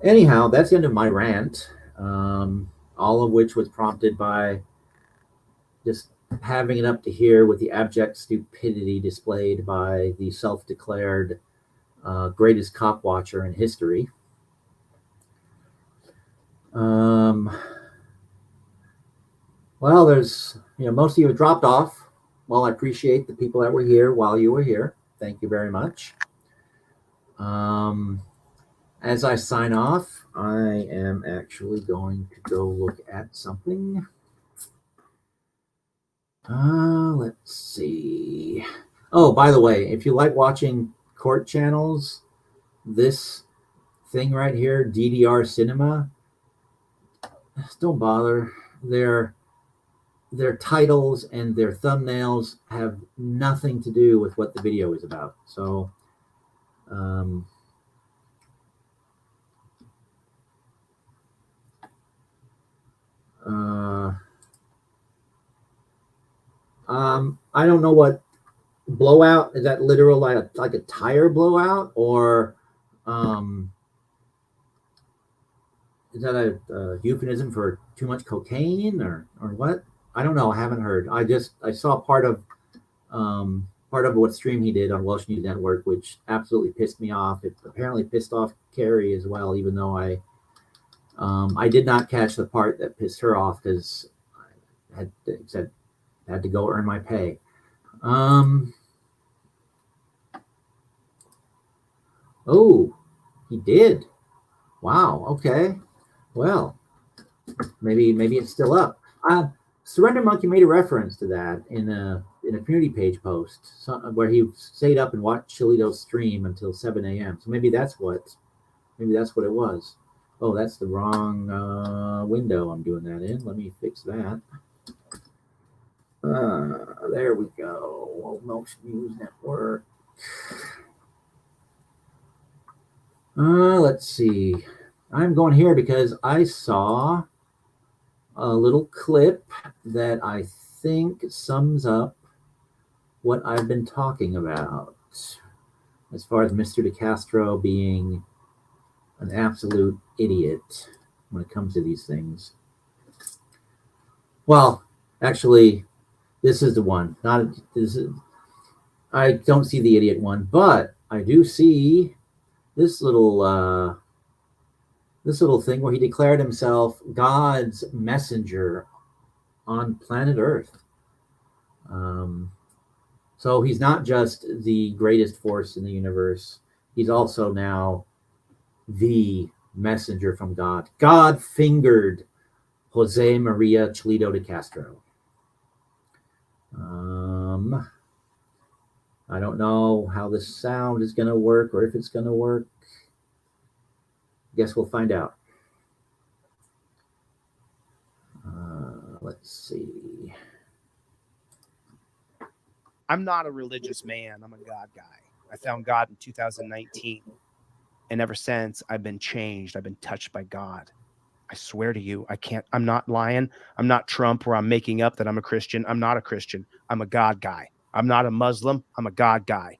Anyhow, that's the end of my rant, all of which was prompted by just having it up to here with the abject stupidity displayed by the self-declared greatest cop watcher in history. Well, there's, most of you have dropped off. Well, I appreciate the people that were here while you were here. Thank you very much. As I sign off, I am actually going to go look at something. Let's see. Oh, by the way, if you like watching court channels, this thing right here, DDR Cinema, don't bother. Their titles and their thumbnails have nothing to do with what the video is about. So, I don't know what blowout is. That literal like a tire blowout, or is that a euphemism for too much cocaine, or what? I don't know. I haven't heard. I saw part of what stream he did on Welsh News Network, which absolutely pissed me off. It apparently pissed off Carrie as well, even though I did not catch the part that pissed her off because I had to go earn my pay. Oh, he did. Wow. Okay. Well, maybe it's still up. Surrender Monkey made a reference to that in a community page post where he stayed up and watched Chilito's stream until 7 a.m. So maybe that's what it was. Oh, that's the wrong window I'm doing that in. Let me fix that. There we go. Welsh News Network. Let's see. I'm going here because I saw a little clip that I think sums up what I've been talking about as far as Mr. DeCastro being an absolute idiot when it comes to these things. Well, actually, this is the one. Not this is. I don't see the idiot one, but I do see this little thing where he declared himself God's messenger on planet Earth. So he's not just the greatest force in the universe, he's also now the messenger from God. God fingered Jose Maria Chilito de Castro. I don't know how the sound is going to work or if it's going to work. Guess we'll find out. Let's see. I'm not a religious man. I'm a God guy. I found God in 2019. And ever since, I've been changed. I've been touched by God. I swear to you, I'm not lying. I'm not Trump where I'm making up that I'm a Christian. I'm not a Christian. I'm a God guy. I'm not a Muslim. I'm a God guy.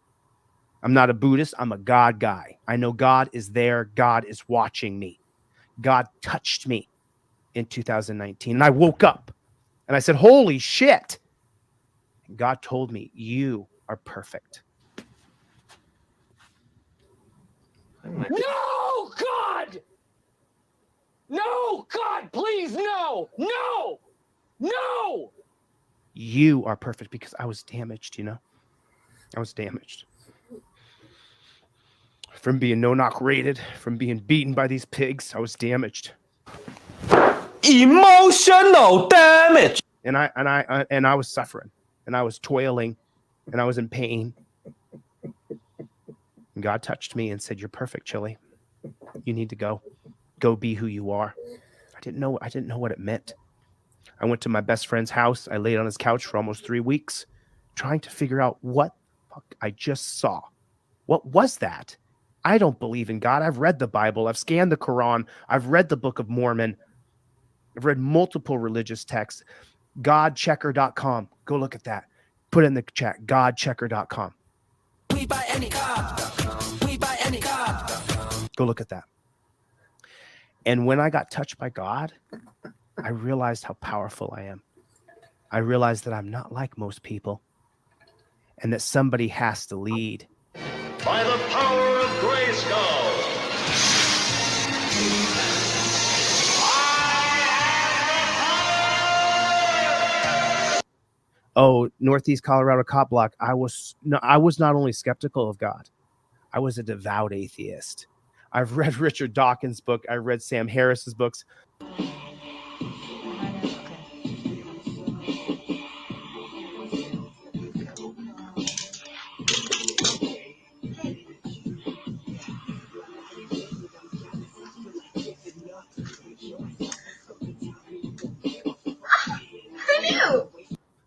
I'm not a Buddhist. I'm a God guy. I know God is there. God is watching me. God touched me in 2019. And I woke up and I said, holy shit. And God told me, you are perfect. No, God! No, God, please, no! No! No! You are perfect, because I was damaged, I was damaged. From being no-knock rated, from being beaten by these pigs, I was damaged. Emotional damage! And I was suffering, and I was toiling, and I was in pain. And God touched me and said, you're perfect, Chili. You need to go. Go be who you are. I didn't know what it meant. I went to my best friend's house. I laid on his couch for almost 3 weeks, trying to figure out what the fuck I just saw. What was that? I don't believe in God. I've read the Bible. I've scanned the Quran. I've read the Book of Mormon. I've read multiple religious texts. Godchecker.com. Go look at that. Put it in the chat. Godchecker.com. We buy any God. We buy any God. Go look at that. And when I got touched by God, I realized how powerful I am. I realized that I'm not like most people, and that somebody has to lead. By the power of Grayskull. Oh, Northeast Colorado cop block. I was not only skeptical of God, I was a devout atheist. I've read Richard Dawkins' book. I read Sam Harris's books.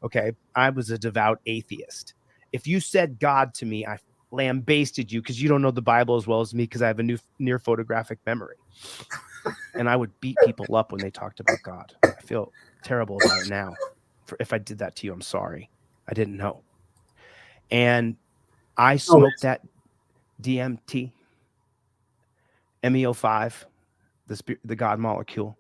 Okay, I was a devout atheist. If you said God to me, I lambasted you because you don't know the Bible as well as me, because I have a near photographic memory. And I would beat people up when they talked about God. I feel terrible about it now. If I did that to you, I'm sorry. I didn't know. And I smoked that DMT, MEO5, the God molecule.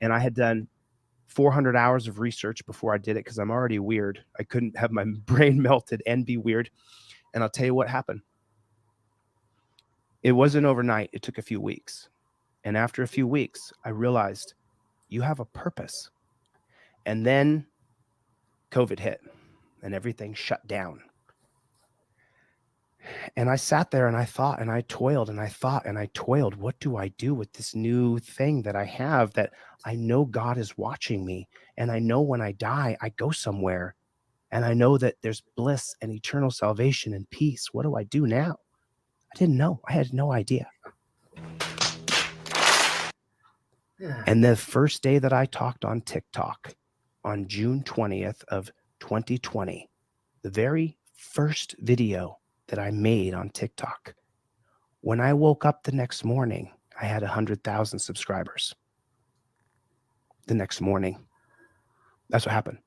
And I had done 400 hours of research before I did it because I'm already weird. I couldn't have my brain melted and be weird. And I'll tell you what happened. It wasn't overnight. It took a few weeks. And after a few weeks, I realized you have a purpose. And then COVID hit and everything shut down. And I sat there and I thought and I toiled and I thought and I toiled. What do I do with this new thing that I have that I know God is watching me? And I know when I die, I go somewhere. And I know that there's bliss and eternal salvation and peace. What do I do now? I didn't know. I had no idea. And the first day that I talked on TikTok on June 20th of 2020, the very first video that I made on TikTok, when I woke up the next morning, I had 100,000 subscribers. The next morning. That's what happened.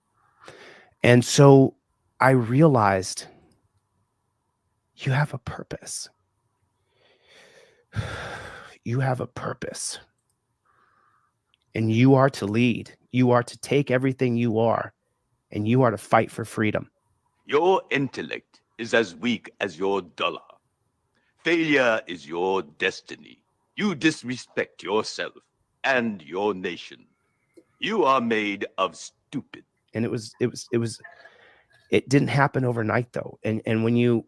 And so I realized you have a purpose. You have a purpose. And you are to lead. You are to take everything you are, and you are to fight for freedom. Your intellect is as weak as your dollar. Failure is your destiny. You disrespect yourself and your nation. You are made of stupid. And it didn't happen overnight though. And when you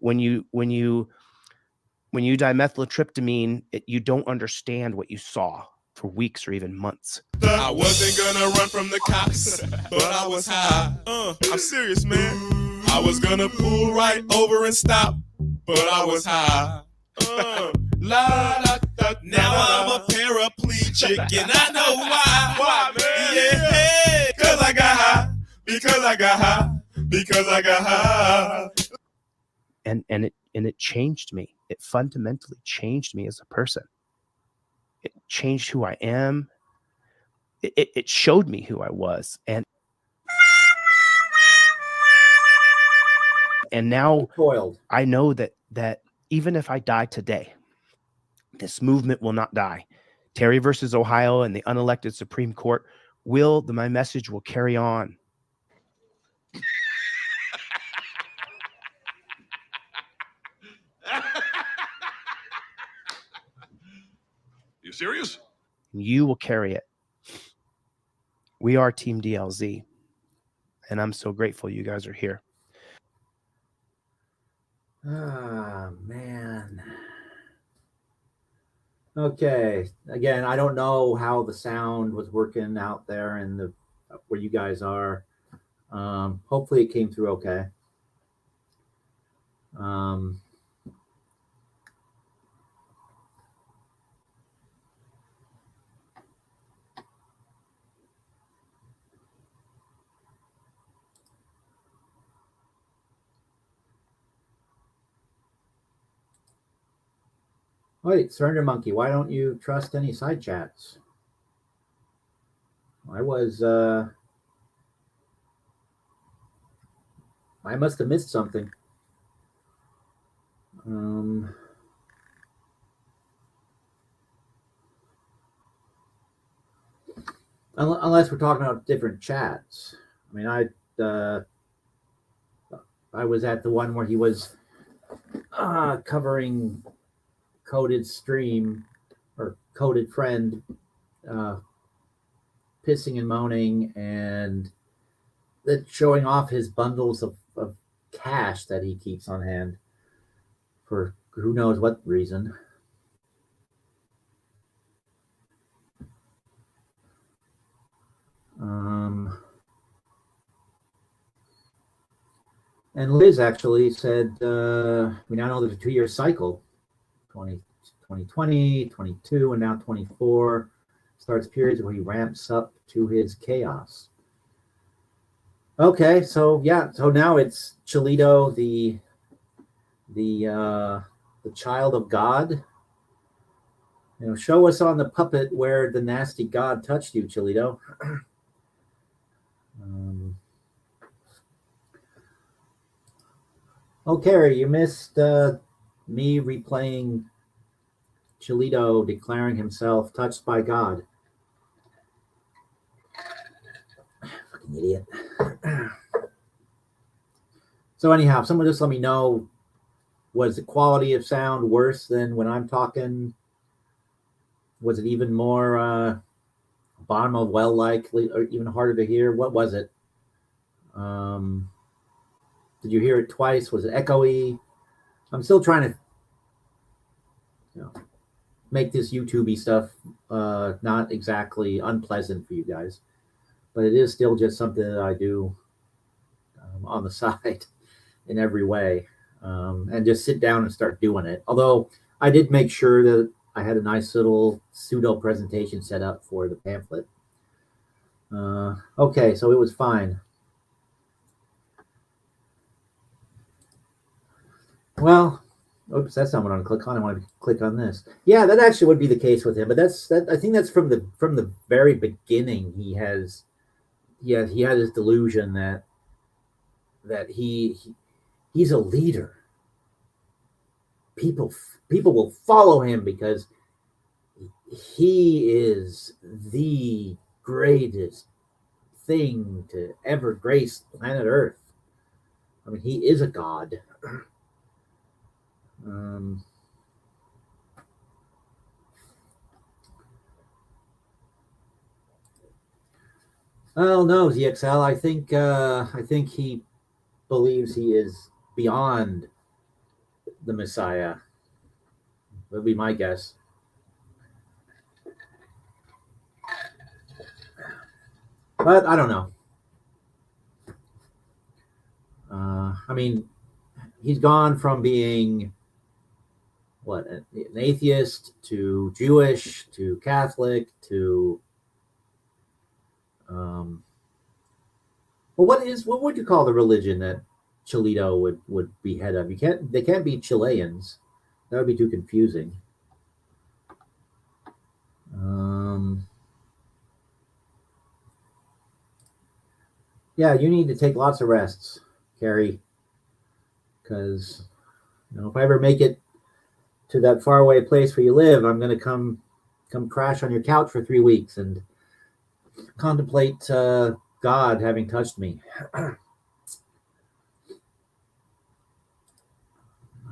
dimethyltryptamine, you don't understand what you saw for weeks or even months. I wasn't gonna run from the cops, but I was high. I'm serious, man. I was gonna pull right over and stop, but I was high. Now I'm a paraplegic and I know why. Why, man? Yeah, cause I got high. Because I got high. Because I got high. And it changed me. It fundamentally changed me as a person. It changed who I am. It showed me who I was. And now I know that even if I die today, this movement will not die. Terry versus Ohio and the unelected Supreme Court my message will carry on. You serious? You will carry it. We are Team DLZ. And I'm so grateful you guys are here. Ah, man. Okay. Again, I don't know how the sound was working out there and where you guys are. Hopefully it came through okay. Wait, Surrender Monkey, why don't you trust any side chats? I must have missed something. Unless we're talking about different chats. I mean, I was at the one where he was covering Coded Stream or Coded Friend, pissing and moaning and then showing off his bundles of cash that he keeps on hand for who knows what reason. And Liz actually said, we now know there's a 2-year cycle, 2020, 22, and now 24 starts periods where he ramps up to his chaos. Okay, so yeah, so now it's Cholito, the child of God. You know, show us on the puppet where the nasty God touched you, Cholito. Oh, Carrie, you missed me replaying Cholito declaring himself touched by God. Idiot. So anyhow, someone just let me know, was the quality of sound worse than when I'm talking? Was it even more bottom of well likely, or even harder to hear? What was it? Did you hear it twice? Was it echoey? I'm still trying to, make this YouTube-y stuff not exactly unpleasant for you guys, but it is still just something that I do on the side in every way, and just sit down and start doing it. Although I did make sure that I had a nice little pseudo presentation set up for the pamphlet. Okay, so it was fine. Well, oops, that's not what I want to click on. I want to click on this. Yeah, that actually would be the case with him, but I think that's from the very beginning. He had his delusion that he's a leader. People will follow him because he is the greatest thing to ever grace planet Earth. I mean, he is a god. Well, no, ZXL. I think he believes he is beyond the Messiah. That would be my guess. But I don't know. I mean, he's gone from being an atheist to Jewish to Catholic to what would you call the religion that Cholito would be head of? They can't be Chileans. That would be too confusing. Yeah, you need to take lots of rests, Carrie, because if I ever make it to that faraway place where you live, I'm going to come crash on your couch for 3 weeks and contemplate God having touched me.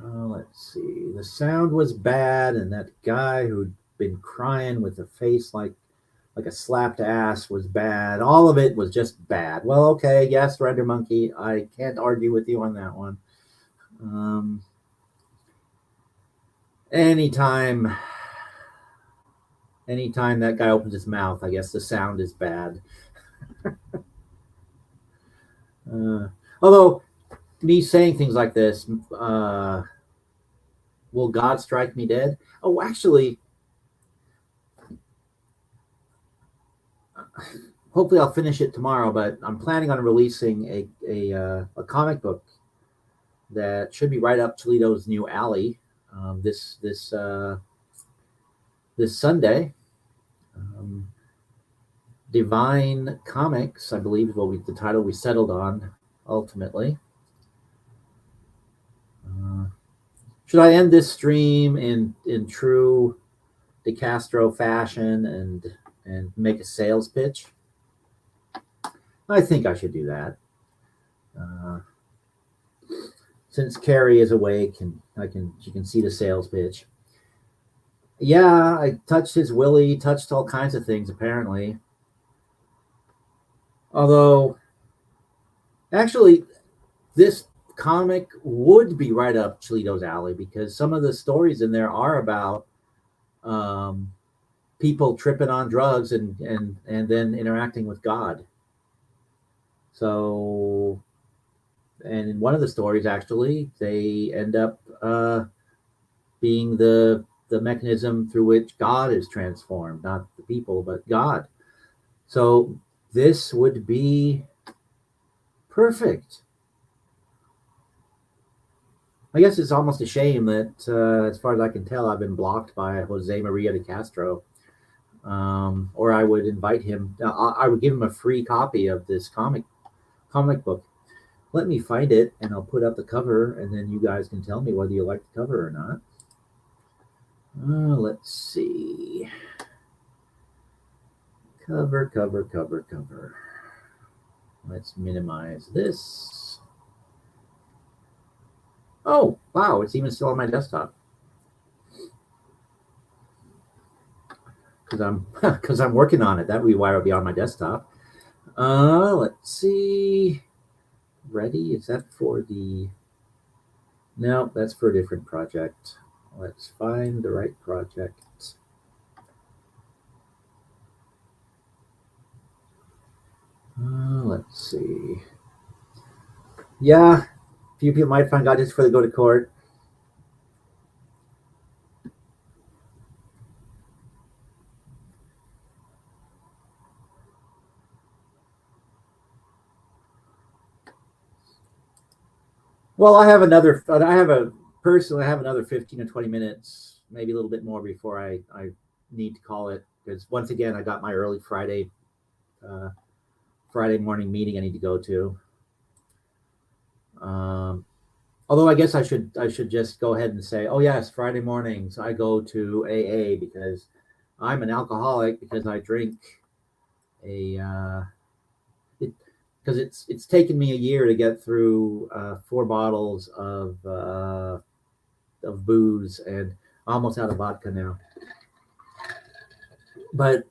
Let's see. The sound was bad, and that guy who'd been crying with a face like a slapped ass was bad. All of it was just bad. Well, okay, yes, Render Monkey, I can't argue with you on that one. Anytime that guy opens his mouth, I guess the sound is bad. Although me saying things like this, will God strike me dead? Oh, actually, hopefully I'll finish it tomorrow, but I'm planning on releasing a comic book that should be right up Toledo's new alley this Sunday. Divine Comics, I believe, is the title we settled on ultimately. Should I end this stream in true DeCastro fashion and make a sales pitch? I think I should do that. Since Carrie is awake and she can see the sales pitch. Yeah, I touched his willy, touched all kinds of things apparently. Although, actually, this comic would be right up Cholito's alley because some of the stories in there are about people tripping on drugs and then interacting with God. So, and in one of the stories, actually, they end up being the mechanism through which God is transformed, not the people, but God. So this would be perfect. I guess it's almost a shame that, as far as I can tell, I've been blocked by Jose Maria DeCastro. Or I would invite him. I would give him a free copy of this comic book. Let me find it, and I'll put up the cover, and then you guys can tell me whether you like the cover or not. Let's see. Cover. Let's minimize this. Oh, wow, it's even still on my desktop. Because I'm working on it. That rewire will be on my desktop. Let's see. Ready? Is that for the... No, that's for a different project. Let's find the right project. Let's see. Yeah, a few people might find out just before they go to court. Well, I have another 15 or 20 minutes, maybe a little bit more before I need to call it. Because once again, I got my early Friday morning meeting I need to go to. Although I guess I should just go ahead and say, oh yes, Friday mornings I go to AA because I'm an alcoholic, because I drink because it's taken me a year to get through 4 bottles of booze, and almost out of vodka now. But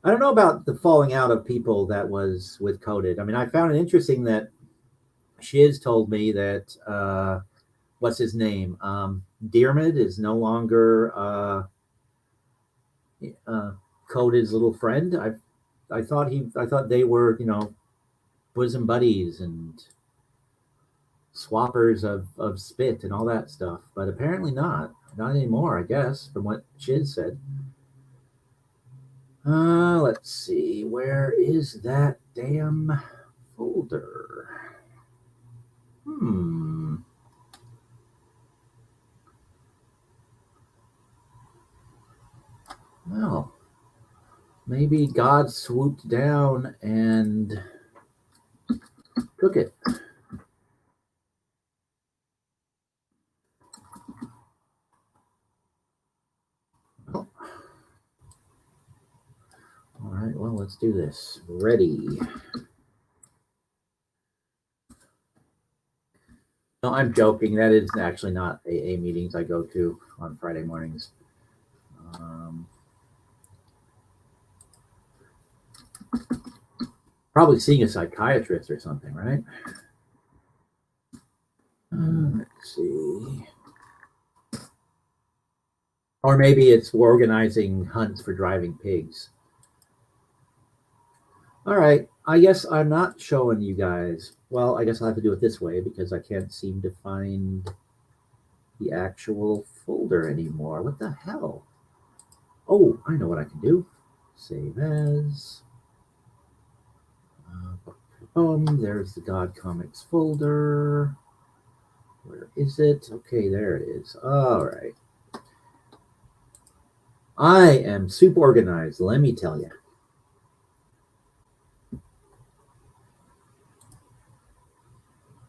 I don't know about the falling out of people that was with coded. I mean, I found it interesting that Shiz told me that what's his name? Dearmid is no longer Coded's little friend. I thought they were, bosom buddies and swappers of spit and all that stuff, but apparently not anymore, I guess, from what Shiz said. Let's see, where is that damn folder? Well, maybe God swooped down and took it. Well, all right, well, let's do this. Ready. No, I'm joking. That is actually not AA meetings I go to on Friday mornings. Probably seeing a psychiatrist or something, right? Let's see. Or maybe it's organizing hunts for driving pigs. All right. I guess I'm not showing you guys. Well, I guess I'll have to do it this way because I can't seem to find the actual folder anymore. What the hell? Oh, I know what I can do. Save as. There's the God Comics folder. Where is it? Okay, there it is. All right. I am super organized, let me tell you.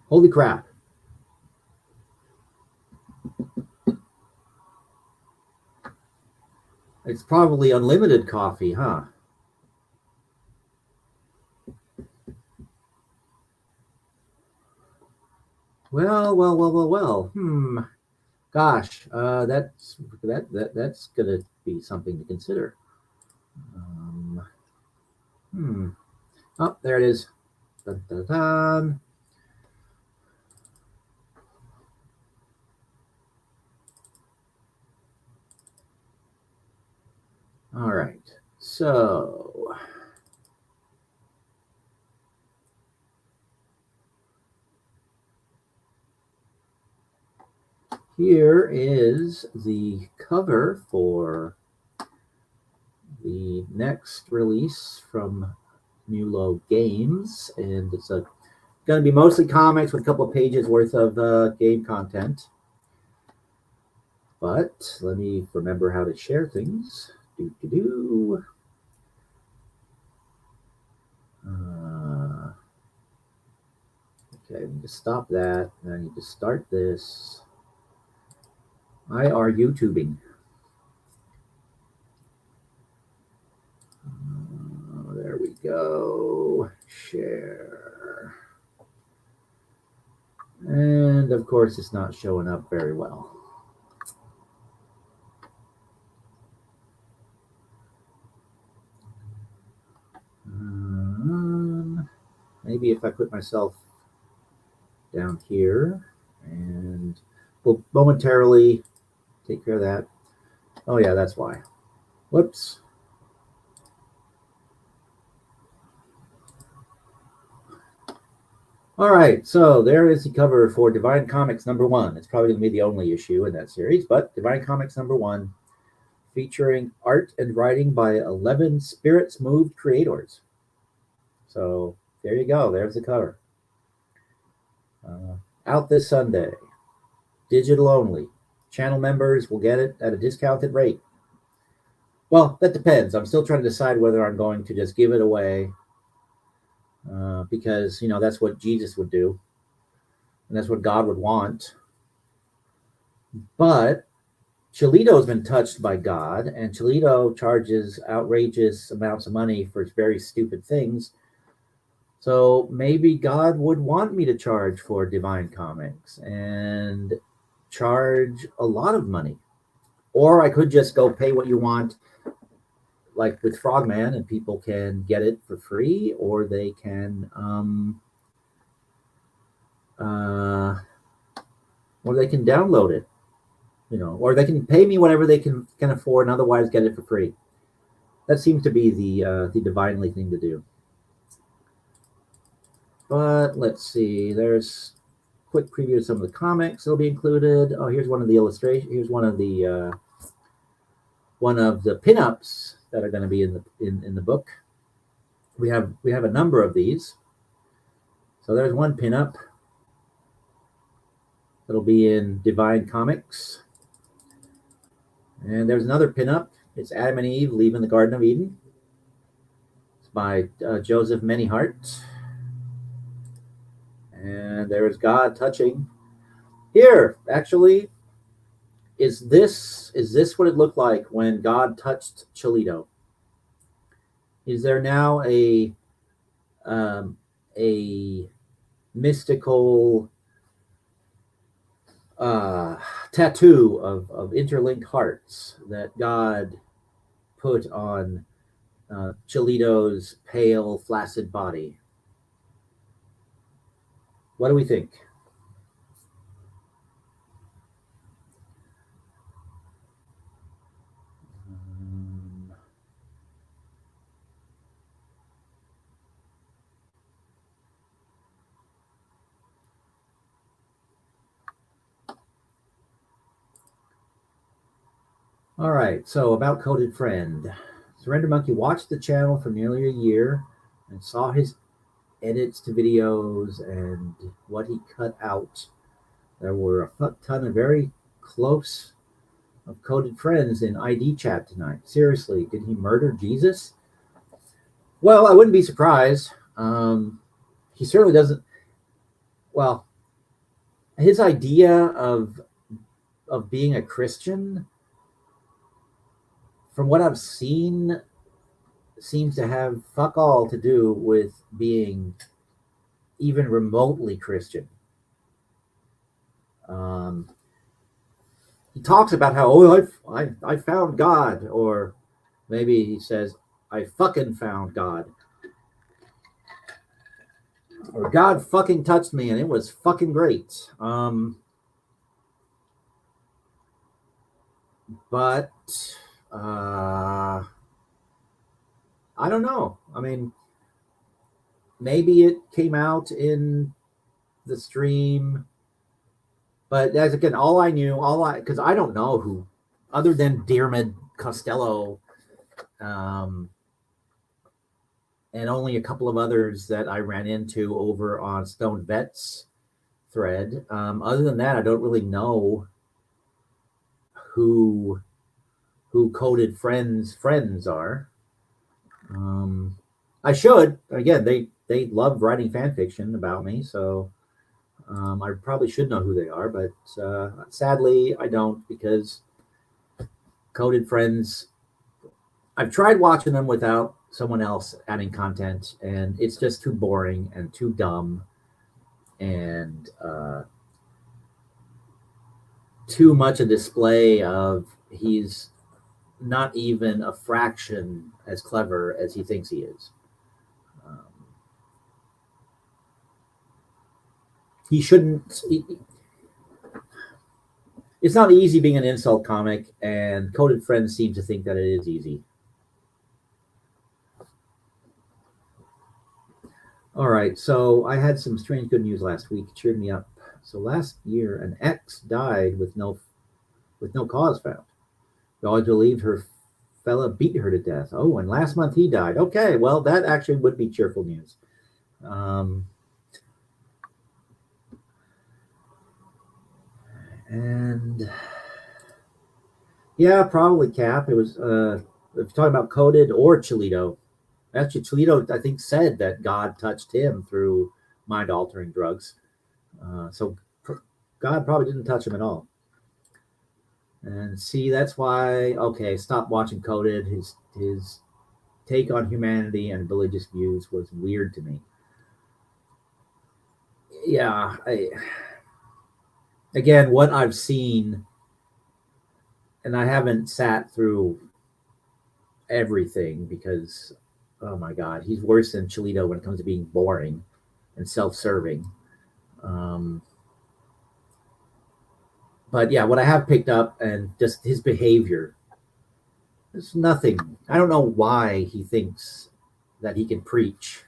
Holy crap. It's probably unlimited coffee, huh? Well. Gosh, that's gonna be something to consider. Oh, there it is. Dun, dun, dun. All right, so here is the cover for the next release from Newlo Games, and it's going to be mostly comics with a couple of pages worth of game content. But let me remember how to share things. Okay, I need to stop that, and I need to start this. I are YouTubing. There we go. Share. And of course, it's not showing up very well. Maybe if I put myself down here and we'll momentarily take care of that. Oh yeah, that's why. Whoops. All right, so there is the cover for Divine Comics #1. It's probably going to be the only issue in that series, but Divine Comics #1, featuring art and writing by 11 spirits moved creators. So there you go. There's the cover. Out this Sunday. Digital only. Channel members will get it at a discounted rate. Well, that depends. I'm still trying to decide whether I'm going to just give it away because, you know, that's what Jesus would do. And that's what God would want. But Cholito's been touched by God, and Cholito charges outrageous amounts of money for very stupid things. So maybe God would want me to charge for Divine Comics and charge a lot of money. Or I could just go pay what you want, like with Frogman, and people can get it for free, or they can download it, you know, or they can pay me whatever they can afford and otherwise get it for free. That seems to be the divinely thing to do. But let's see, there's a quick preview of some of the comics that'll be included. Oh, here's one of the illustrations. Here's one of the pinups that are going to be in the book. We have a number of these. So there's one pinup that'll be in Divine Comics. And there's another pinup. It's Adam and Eve leaving the Garden of Eden. It's by Joseph Manyheart. And there's God touching. Here, actually, is this what it looked like when God touched Cholito? Is there now a mystical tattoo of interlinked hearts that God put on Cholito's pale, flaccid body? What do we think? All right, so about Coded Friend. Surrender Monkey watched the channel for nearly a year and saw his edits to videos and what he cut out. There were a fuck ton of very close of Coded Friends in ID chat tonight. Seriously, did he murder Jesus? Well, I wouldn't be surprised. He certainly doesn't. Well, his idea of being a Christian, from what I've seen, seems to have fuck all to do with being even remotely Christian. He talks about how, I found God, or maybe he says, I fucking found God, or God fucking touched me and it was fucking great. But I don't know. I mean, maybe it came out in the stream, but as again, because I don't know who, other than Diarmid Costello, and only a couple of others that I ran into over on Stone Vet's thread. Other than that, I don't really know who Coded Friends are. I should. Again, they love writing fan fiction about me, so I probably should know who they are, but sadly I don't, because Coded Friends, I've tried watching them without someone else adding content, and it's just too boring and too dumb, and too much a display of he's not even a fraction as clever as he thinks he is. He shouldn't. It's not easy being an insult comic, and Coded Friends seem to think that it is easy. All right, so I had some strange good news last week. It cheered me up. So last year, an ex died with no cause found. They always believed her fella beat her to death. Oh, and last month he died. Okay, well, that actually would be cheerful news. And yeah, probably Cap. It was if you're talking about Coded or Cholito. Actually, Cholito, I think, said that God touched him through mind-altering drugs. So God probably didn't touch him at all. And see, that's why, okay, stop watching Coded. His take on humanity and religious views was weird to me. Yeah, again, what I've seen, and I haven't sat through everything because, oh my God, he's worse than Cholito when it comes to being boring and self-serving. But yeah, what I have picked up and just his behavior, there's nothing. I don't know why he thinks that he can preach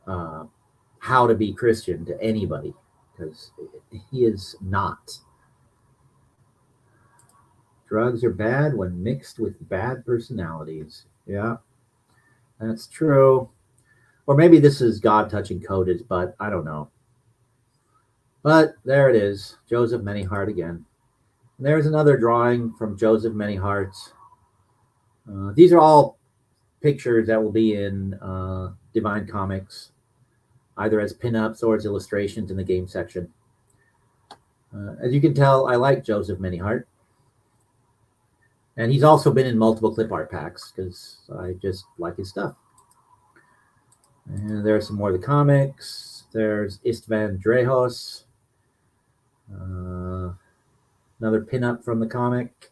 how to be Christian to anybody, because he is not. Drugs are bad when mixed with bad personalities. Yeah, that's true. Or maybe this is God touching Coded, but I don't know. But there it is, Joseph Manyheart again. And there's another drawing from Joseph Manyheart. These are all pictures that will be in Divine Comics, either as pinups or as illustrations in the game section. As you can tell, I like Joseph Manyheart. And he's also been in multiple clip art packs because I just like his stuff. And there's some more of the comics. There's Istvan Drehos. Another pinup from the comic.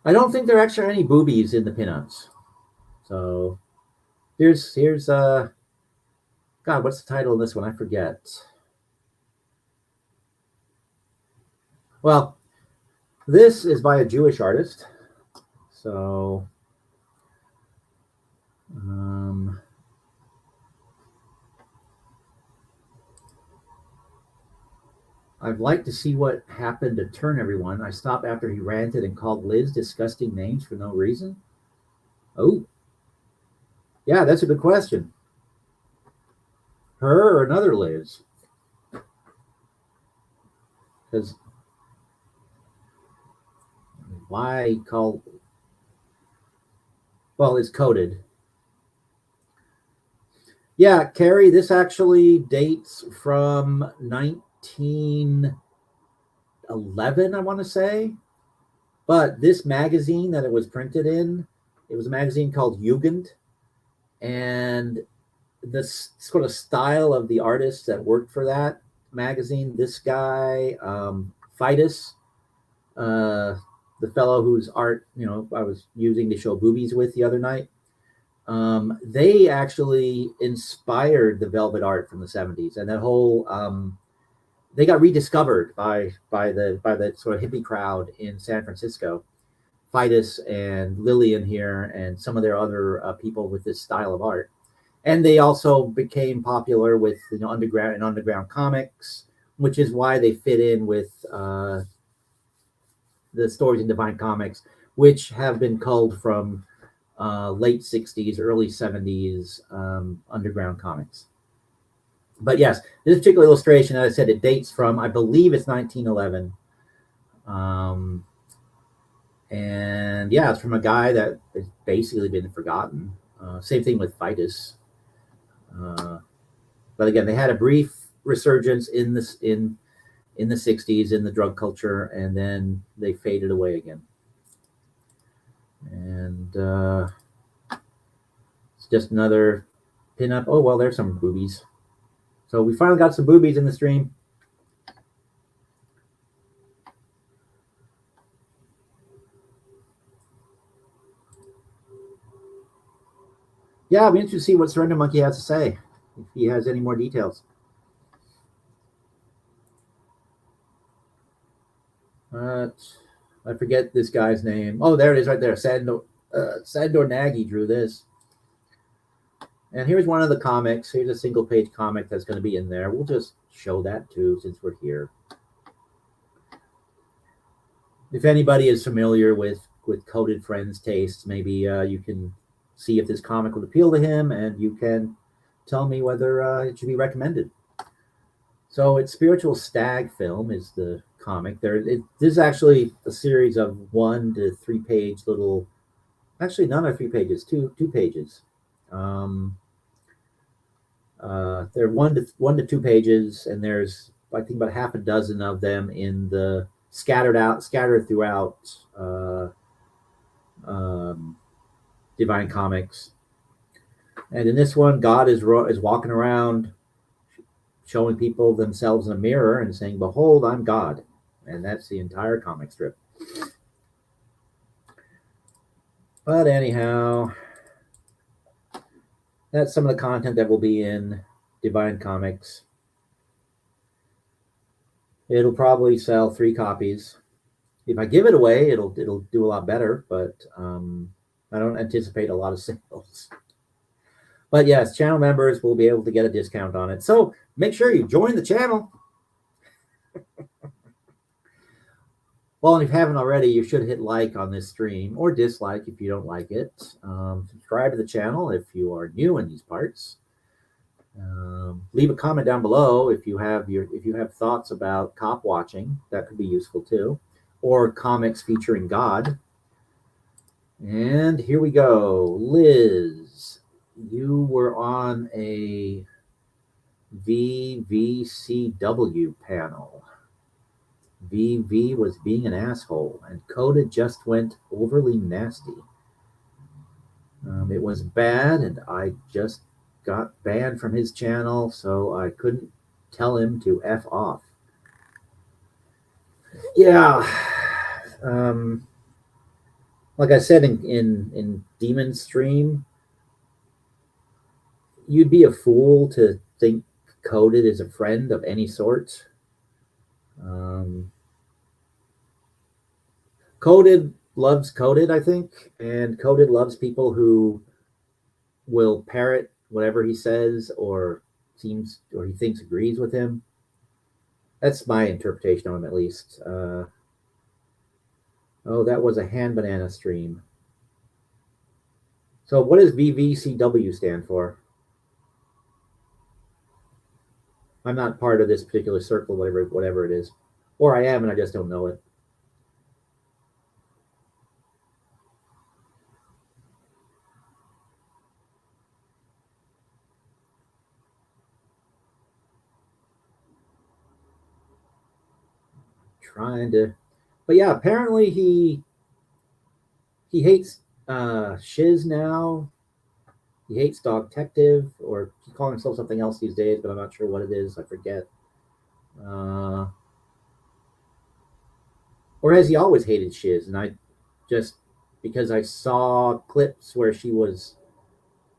I don't think there actually are any boobies in the pinups. So here's God, what's the title of this one? I forget. Well, this is by a Jewish artist. So I'd like to see what happened to turn everyone. I stopped after he ranted and called Liz disgusting names for no reason. Oh, yeah, that's a good question. Her or another Liz? Because why call? Well, it's Coded. Yeah, Carrie, this actually dates from 1911, I want to say. But this magazine that it was printed in, it was a magazine called Jugend. And the sort of style of the artists that worked for that magazine, this guy, Fidus, the fellow whose art, I was using to show boobies with the other night, they actually inspired the velvet art from the 70s, and that whole they got rediscovered by the sort of hippie crowd in San Francisco. Fidus and Lillian here and some of their other people with this style of art, and they also became popular with underground comics, which is why they fit in with the stories in Divine Comics, which have been culled from late 60s, early 70s underground comics. But yes, this particular illustration, as I said, it dates from, I believe it's 1911. And yeah, it's from a guy that has basically been forgotten. Same thing with Fidus. But again, they had a brief resurgence in the 60s in the drug culture, and then they faded away again. And it's just another pinup. Oh, well, there's some boobies. So we finally got some boobies in the stream. Yeah, I'll be interested to see what Surrender Monkey has to say, if he has any more details. I forget this guy's name. Oh, there it is right there. Sandor Nagy drew this. And here's one of the comics. Here's a single page comic that's going to be in there. We'll just show that too since we're here. If anybody is familiar with Coded Friend's tastes, maybe you can see if this comic would appeal to him, and you can tell me whether it should be recommended. So it's Spiritual Stag Film is the comic. This is actually a series of 1 to 3 page little, actually none are 3 pages, two pages. They're 1 to 2 pages, and there's I think about half a dozen of them in the scattered throughout Divine Comics. And in this one, God is walking around showing people themselves in a mirror and saying, "Behold, I'm God." And that's the entire comic strip. But anyhow, that's some of the content that will be in Divine Comics. It'll probably sell 3 copies. If I give it away, it'll do a lot better, but I don't anticipate a lot of sales. But yes, channel members will be able to get a discount on it. So make sure you join the channel. Well, and if you haven't already, you should hit like on this stream, or dislike if you don't like it. Subscribe to the channel if you are new in these parts. Leave a comment down below if you have thoughts about cop watching. That could be useful too, or comics featuring God. And here we go. Liz, you were on a VVCW panel. VV was being an asshole, and Coded just went overly nasty. It was bad, and I just got banned from his channel, so I couldn't tell him to F off. Yeah. Like I said in Demon's stream, you'd be a fool to think Coded is a friend of any sort. Coded loves Coded, I think, and Coded loves people who will parrot whatever he says or he thinks agrees with him. That's my interpretation of him, at least. Oh, that was a hand banana stream. So what does VVCW stand for? I'm not part of this particular circle, whatever it is. Or I am, and I just don't know it. But yeah, apparently he hates Shiz now. He hates Dog Detective, or he's calling himself something else these days, but I'm not sure what it is. I forget. Or has he always hated Shiz? And I just, because I saw clips where she was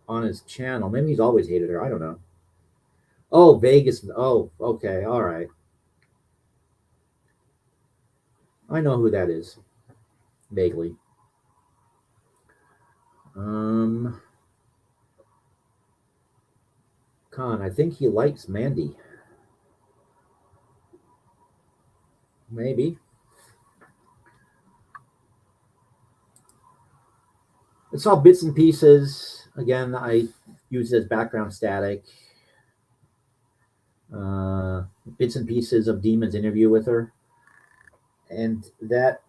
on his channel, maybe he's always hated her. I don't know. Oh, Vegas. Oh, okay. All right. I know who that is, vaguely. Khan, I think he likes Mandy. Maybe. I saw bits and pieces. Again, I use it as background static. Bits and pieces of Demon's interview with her. And that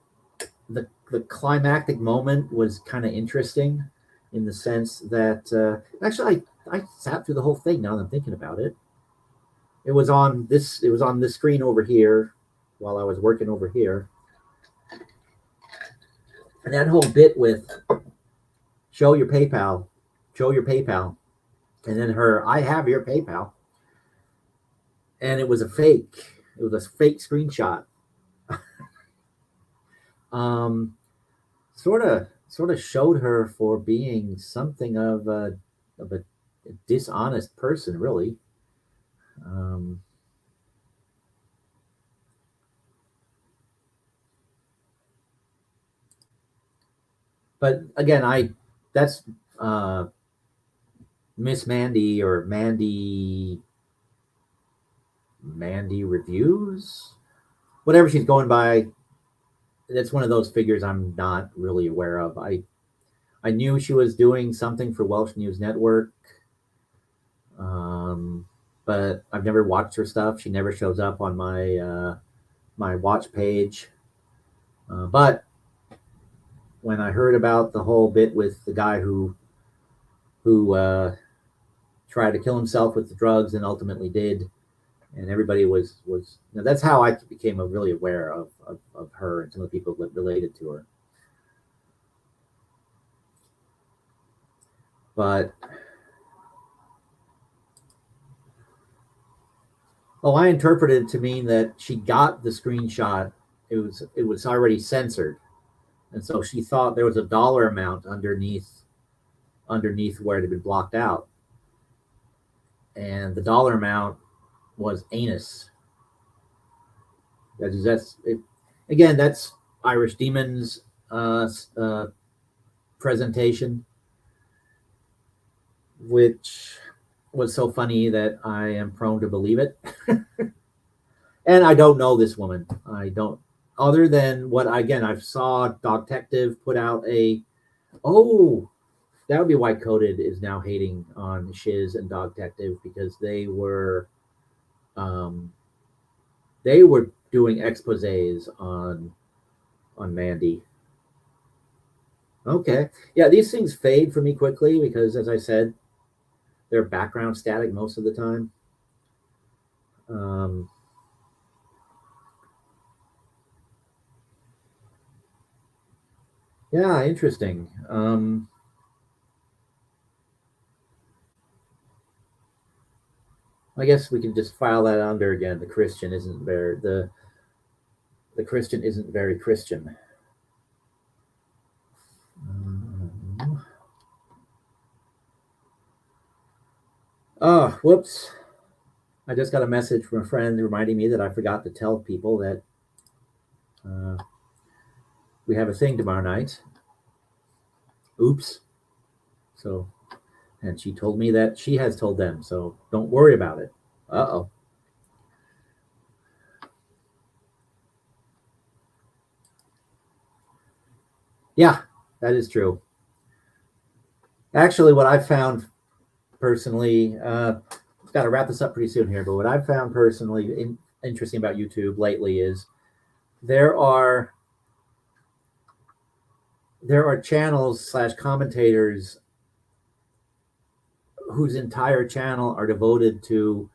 the climactic moment was kind of interesting in the sense that actually I sat through the whole thing now that I'm thinking about it. It was on this screen over here while I was working over here. And that whole bit with show your PayPal, and then I have your PayPal, and it was a fake. It was a fake screenshot. Sort of showed her for being something of a dishonest person, really. But again, that's Miss Mandy or Mandy Reviews, whatever she's going by. That's one of those figures I'm not really aware of. I knew she was doing something for Welsh News Network, but I've never watched her stuff. She never shows up on my my watch page. But when I heard about the whole bit with the guy who tried to kill himself with the drugs and ultimately did, and everybody was that's how I became really aware of her and some of the people related to her. But I interpreted it to mean that she got the screenshot. It was already censored, and so she thought there was a dollar amount underneath where it had been blocked out, and the dollar amount was anus. That's it. Again, that's Irish Demon's presentation, which was so funny that I am prone to believe it. And I don't know this woman. I don't, other than what, again, I saw Dogtective put out that would be why Coded is now hating on Shiz and Dogtective, because they were doing exposés on Mandy. Okay. Yeah, these things fade for me quickly because, as I said, they're background static most of the time. Yeah, interesting. I guess we can just file that under again. The Christian isn't very the Christian isn't very Christian. Oh, whoops. I just got a message from a friend reminding me that I forgot to tell people that we have a thing tomorrow night. Oops. So, and she told me that she has told them, so don't worry about it. Uh-oh. Yeah, that is true. Actually, what I've found personally, got to wrap this up pretty soon here, but what I've found personally interesting about YouTube lately is there are channels / commentators whose entire channel are devoted to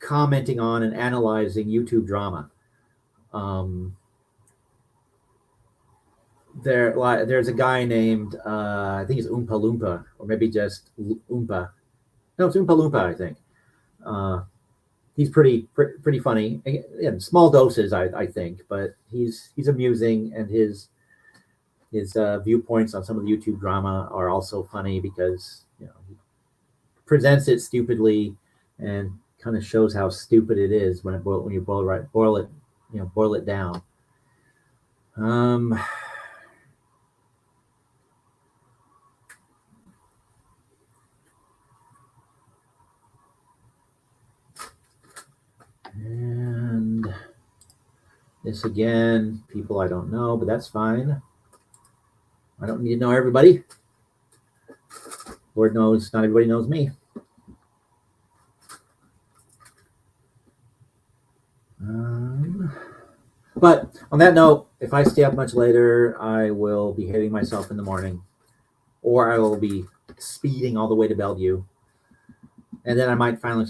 commenting on and analyzing YouTube drama. There's a guy named I think it's Oompa Loompa, or maybe just Oompa. No, it's Oompa Loompa, I think. He's pretty funny. In small doses, I think, but he's amusing, and his viewpoints on some of the YouTube drama are also funny because he presents it stupidly and kind of shows how stupid it is when you boil it down. And this again, people I don't know, but that's fine. I don't need to know everybody. Lord knows not everybody knows me. But on that note, if I stay up much later, I will be hitting myself in the morning, or I will be speeding all the way to Bellevue, and then I might finally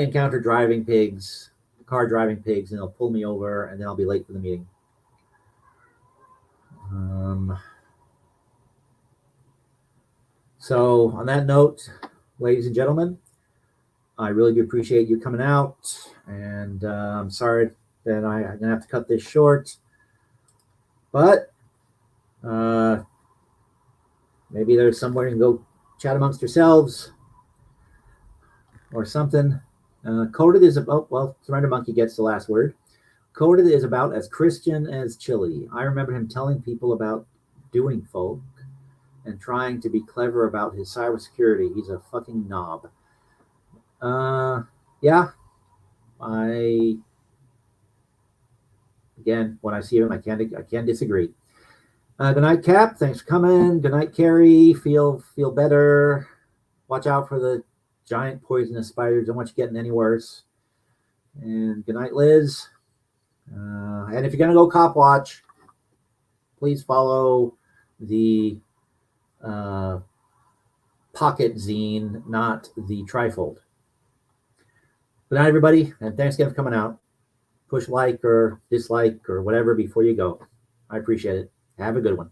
encounter car driving pigs, and they'll pull me over, and then I'll be late for the meeting. So on that note, ladies and gentlemen, I really do appreciate you coming out, and I'm sorry that I'm going to have to cut this short, but maybe there's somewhere you can go chat amongst yourselves or something. Coded is about, well, Surrender Monkey gets the last word. Coded is about as Christian as chili. I remember him telling people about doing folk and trying to be clever about his cybersecurity. He's a fucking knob. Yeah, again, when I see him, I can't disagree. Good night, Cap. Thanks for coming. Good night, Carrie. Feel better. Watch out for the giant poisonous spiders. Don't want you getting any worse. And good night, Liz. And if you're gonna go cop watch, please follow the pocket zine, not the trifold. Good night, everybody, and thanks again for coming out. Push like or dislike or whatever before you go. I appreciate it. Have a good one.